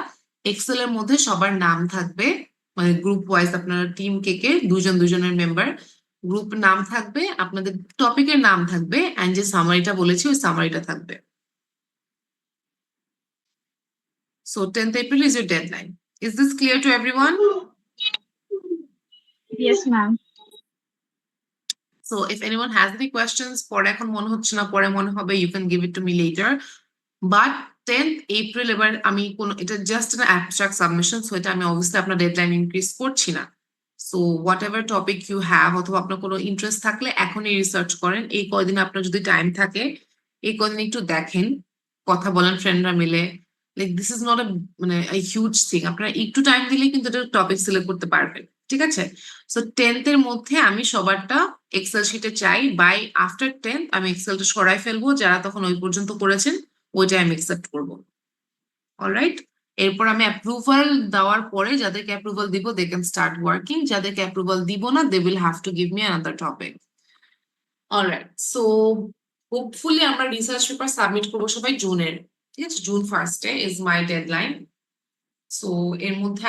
এক্সেল এর মধ্যে সবার নাম থাকবে, মানে গ্রুপ ওয়াইজ আপনার টিম কে দুজনের মেম্বার, গ্রুপ নাম থাকবে, আপনাদের টপিকের নাম থাকবে, এন্ড যে সামারিটা বলেছি ওই সামারিটা থাকবে। So 10th April is your deadline. Is this clear to everyone? Yes, ma'am. So if anyone has any questions, পরে এখন মনে হচ্ছে না, পরে মনে হবে, you can give it to me later. But 10th April এবার আমি এটা just an abstract submission, so এটা আমি obviously আপনার ডেডলাইন ইনক্রিজ করছি না। So whatever topic you have, অথবা আপনার কোনো ইন্টারেস্ট থাকলে এখনই রিসার্চ করেন, এই কয়দিন আপনার যদি টাইম থাকে এই কয়দিন একটু দেখেন, কথা বলেন ফ্রেন্ডরা মিলে, লাইক দিস ইজ নট মানে হিউজ থিং, আপনারা একটু টাইম দিলে কিন্তু এটা টপিক সিলেক্ট করতে পারবেন, ঠিক আছে? সো 10th এর মধ্যে আমি সবারটা এক্সেল শিটে চাই, বাই আফটার 10th আমি এক্সেলটা সরাই ফেলবো, যারা তখন ওই পর্যন্ত করেছেন ওইটা আমি অ্যাকসেপ্ট করবো। অলরাইট, এরপর আমি অ্যাপ্রুভাল দেওয়ার পরে যাদেরকে অ্যাপ্রুভাল দিব দে ক্যান স্টার্ট ওয়ার্কিং, যাদেরকে অ্যাপ্রুভাল দিব না they will have to give me another topic. Alright, so hopefully আমরা রিসার্চ পেপার সাবমিট করবো সবাই জুনের, ঠিক আছে? June 1st is my deadline. So এর মধ্যে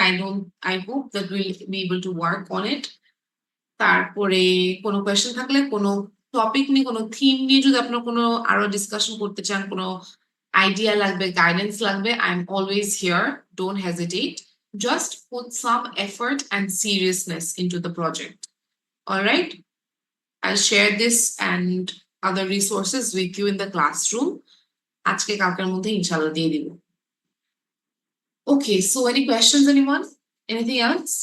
I hope that will be able to work on it. তারপরে কোনো কোয়েশ্চেন থাকলে, কোনো টপিক নিয়ে, কোনো থিম নিয়ে যদি আপনার কোনো আরো ডিসকাশন করতে চান, কোনো আইডিয়া লাগবে, গাইডেন্স লাগবে, I am always here, don't hesitate, just put some effort and seriousness into the project. Alright, I'll share this and other resources with you in the classroom. আজকে কালকের মধ্যে ইনশাআল্লাহ দিয়ে দিব। Okay, so any questions, anyone? Anything else?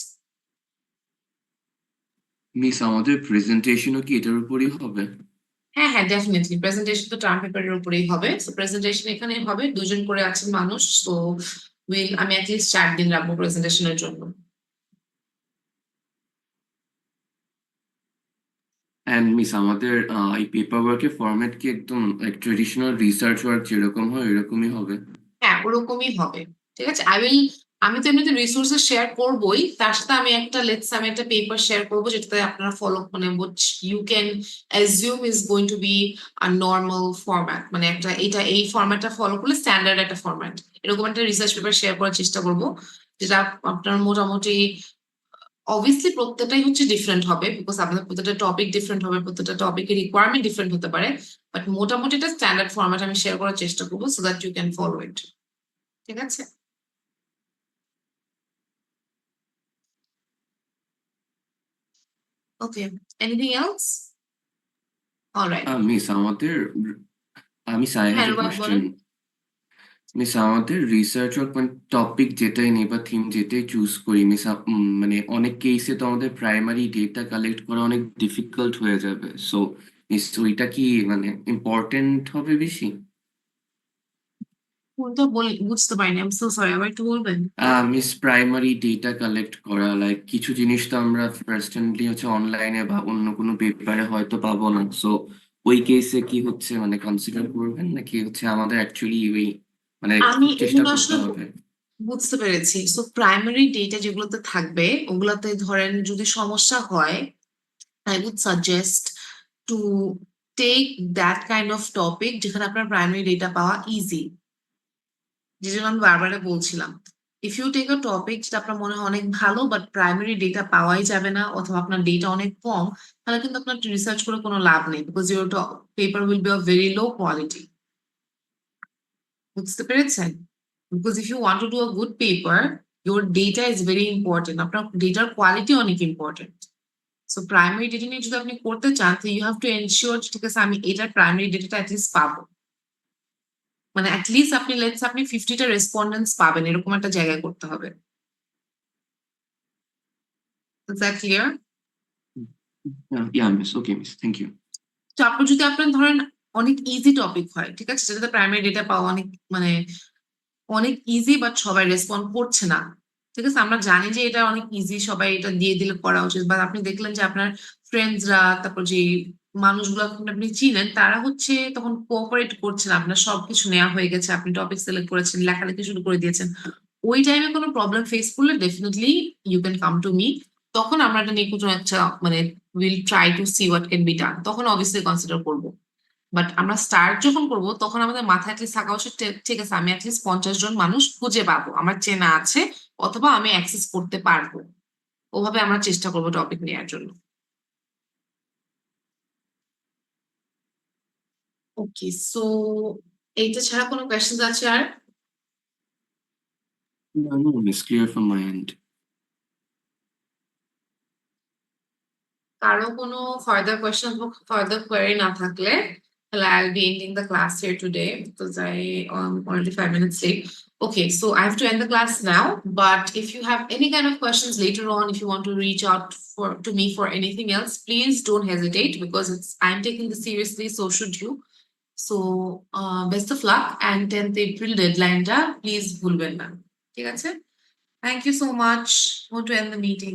Miss আমাদের প্রেজেন্টেশনও কি এটার উপরই হবে? হ্যাঁ হ্যাঁ, ডেফিনেটলি প্রেজেন্টেশন তো টার্ম পেপারের উপরেই হবে। সো প্রেজেন্টেশন এখানে হবে, দুজন করে আছেন মানুষ, সো আমি অ্যাটলিস্ট 4 দিন রাখবো প্রেজেন্টেশনের জন্য। অ্যান্ড মিস আমাদের এই পেপার ওয়ার্কের ফরম্যাট কি একদম ট্রেডিশনাল রিসার্চ ওয়ার্ক যেরকম হয় এরকমই হবে? হ্যাঁ, ওরকমই হবে, ঠিক আছে? আমি তো এমনিতে রিসোর্সেস শেয়ার করবোই, তার সাথে আমি একটা পেপার শেয়ার করবো যেটাতে আপনারা ফলো, মানে you can assume is going to be a normal format, মানে এই ফরম্যাটটা ফলো করলে স্ট্যান্ডার্ড একটা ফরম্যাট, এরকম একটা রিসার্চ পেপার শেয়ার করার চেষ্টা করবো, যেটা আপনার মোটামুটি অবভিয়াসলি প্রত্যেকটাই হচ্ছে ডিফারেন্ট হবে, বিকজ আপনাদের প্রত্যেকটা টপিক ডিফারেন্ট হবে, প্রত্যেকটা টপিকের রিকোয়ারমেন্ট ডিফারেন্ট হতে পারে, বাট মোটামুটি একটা স্ট্যান্ডার্ড ফরম্যাট আমি শেয়ার করার চেষ্টা করবো, so that you can follow it, ঠিক আছে? Okay, anything else? All right. Miss আমি সাইহার হ্যাঁ, রুবাব কোশ্চেন, বলেন। মিস আমাদের রিসার্চ ওয়ার্ক মানে টপিক যেটাই নেই বা থিম যেটাই চুজ করি মিস, মানে অনেক কেসে তো আমাদের প্রাইমারি ডেটা কালেক্ট করা অনেক ডিফিকাল্ট হয়ে যাবে, সো মিস ওইটা কি মানে ইম্পর্টেন্ট হবে বেশি? কোনটা বুঝতে পারিনি, আই এম সো সরি, আবার একটু বলবেন? মিস প্রাইমারি ডেটা কালেক্ট করা, লাইক কিছু জিনিস তো আমরা ফার্স্টলি হচ্ছে অনলাইনে বা অন্য কোনো পেপারে হয়তো পাবো না, সো ওই কেসে কি হচ্ছে মানে কনসিডার করবেন নাকি হচ্ছে আমাদের অ্যাকচুয়ালি ওই মানে আমি খুব চেষ্টা এগুলো করতে আসলে হবে? বুঝতে পেরেছি। সো প্রাইমারি ডেটা যেগুলোতে থাকবে ওগুলাতে ধরেন যদি সমস্যা হয়, I would suggest to take that kind of topic যেখানে আপনার প্রাইমারি ডেটা পাওয়া ইজি, যে জন্য আমি বারবার বলছিলাম, if you take a topic যেটা আপনার মনে হয় অনেক ভালো বাট প্রাইমারি ডেটা পাওয়াই যাবে না, অথবা আপনার ডেটা অনেক কম, তাহলে কিন্তু আপনার রিসার্চ করে কোনো লাভ নেই, because your paper will be of very low quality. বুঝতে পেরেছেন? Because if you want to do a good paper, your data is very important, আপনার ডেটার কোয়ালিটি অনেক ইম্পর্টেন্ট। সো প্রাইমারি ডেটা নিয়ে যদি আপনি করতে চান, তো ইউ হ্যাভ টু এনশিওর, ঠিক আছে আমি এটার প্রাইমারি ডেটাটা অ্যাটলিস্ট পাবো, মানে অ্যাটলিস্ট আপনি 50টা রেসপন্ডেন্স পাবেন, এরকম একটা জায়গায় করতে হবে। Is that clear? Yeah, miss. Okay, miss. Thank you. তারপর যদি আপনার ধরেন অনেক ইজি টপিক হয়, ঠিক আছে, যেটাতে প্রাইমারি ডেটা পাওয়া অনেক ইজি, বাট সবাই রেসপন্ড করছে না, ঠিক আছে, আমরা জানি যে এটা অনেক ইজি, সবাই এটা দিয়ে দিলে করা উচিত, বা আপনি দেখলেন যে আপনার ফ্রেন্ডসরা, তারপর যে মানুষগুলো আপনি চিনেন তারা হচ্ছে তখন কোঅপারেট করছে না, আপনার সবকিছু নেওয়া হয়ে গেছে, আপনি টপিক সিলেক্ট করেছেন, লেখালেখি শুরু করে দিয়েছেন, ওই টাইমে কোনো প্রবলেম ফেস করলে definitely you can come to me, তখন আমরা এটা নিয়ে কোনো একটা মানে will try to see what can be done, তখন অবভিয়াসলি কনসিডার করবো। বাট আমরা স্টার্ট যখন করব তখন আমাদের মাথায় অ্যাটলিস্ট থাকা উচিত ঠিক আছে আমি অ্যাটলিস্ট 50 জন মানুষ খুঁজে পাবো, আমার চেনা আছে অথবা আমি অ্যাক্সেস করতে পারবো, ওভাবে আমরা চেষ্টা করবো টপিক নেওয়ার জন্য। ওকে, সো এইটা ছাড়া কোনো কোয়েশ্চেন্স আছে আর? No, no, it's clear from my end. কারো কোনো ফার্দার কোয়েশ্চেন ফার্দার কোয়েরি না থাকলে তাহলে I'll be ending the class here today because I am already 5 minutes late. Okay, so I have to end the class now, but if you have any kind of questions later on, if you want to reach out to me for anything else, please don't hesitate because I'm taking this seriously, so should you. So best of luck, and 10th April deadline টা please ভুলবেন না, ঠিক আছে? Thank you so much. Want to end the meeting.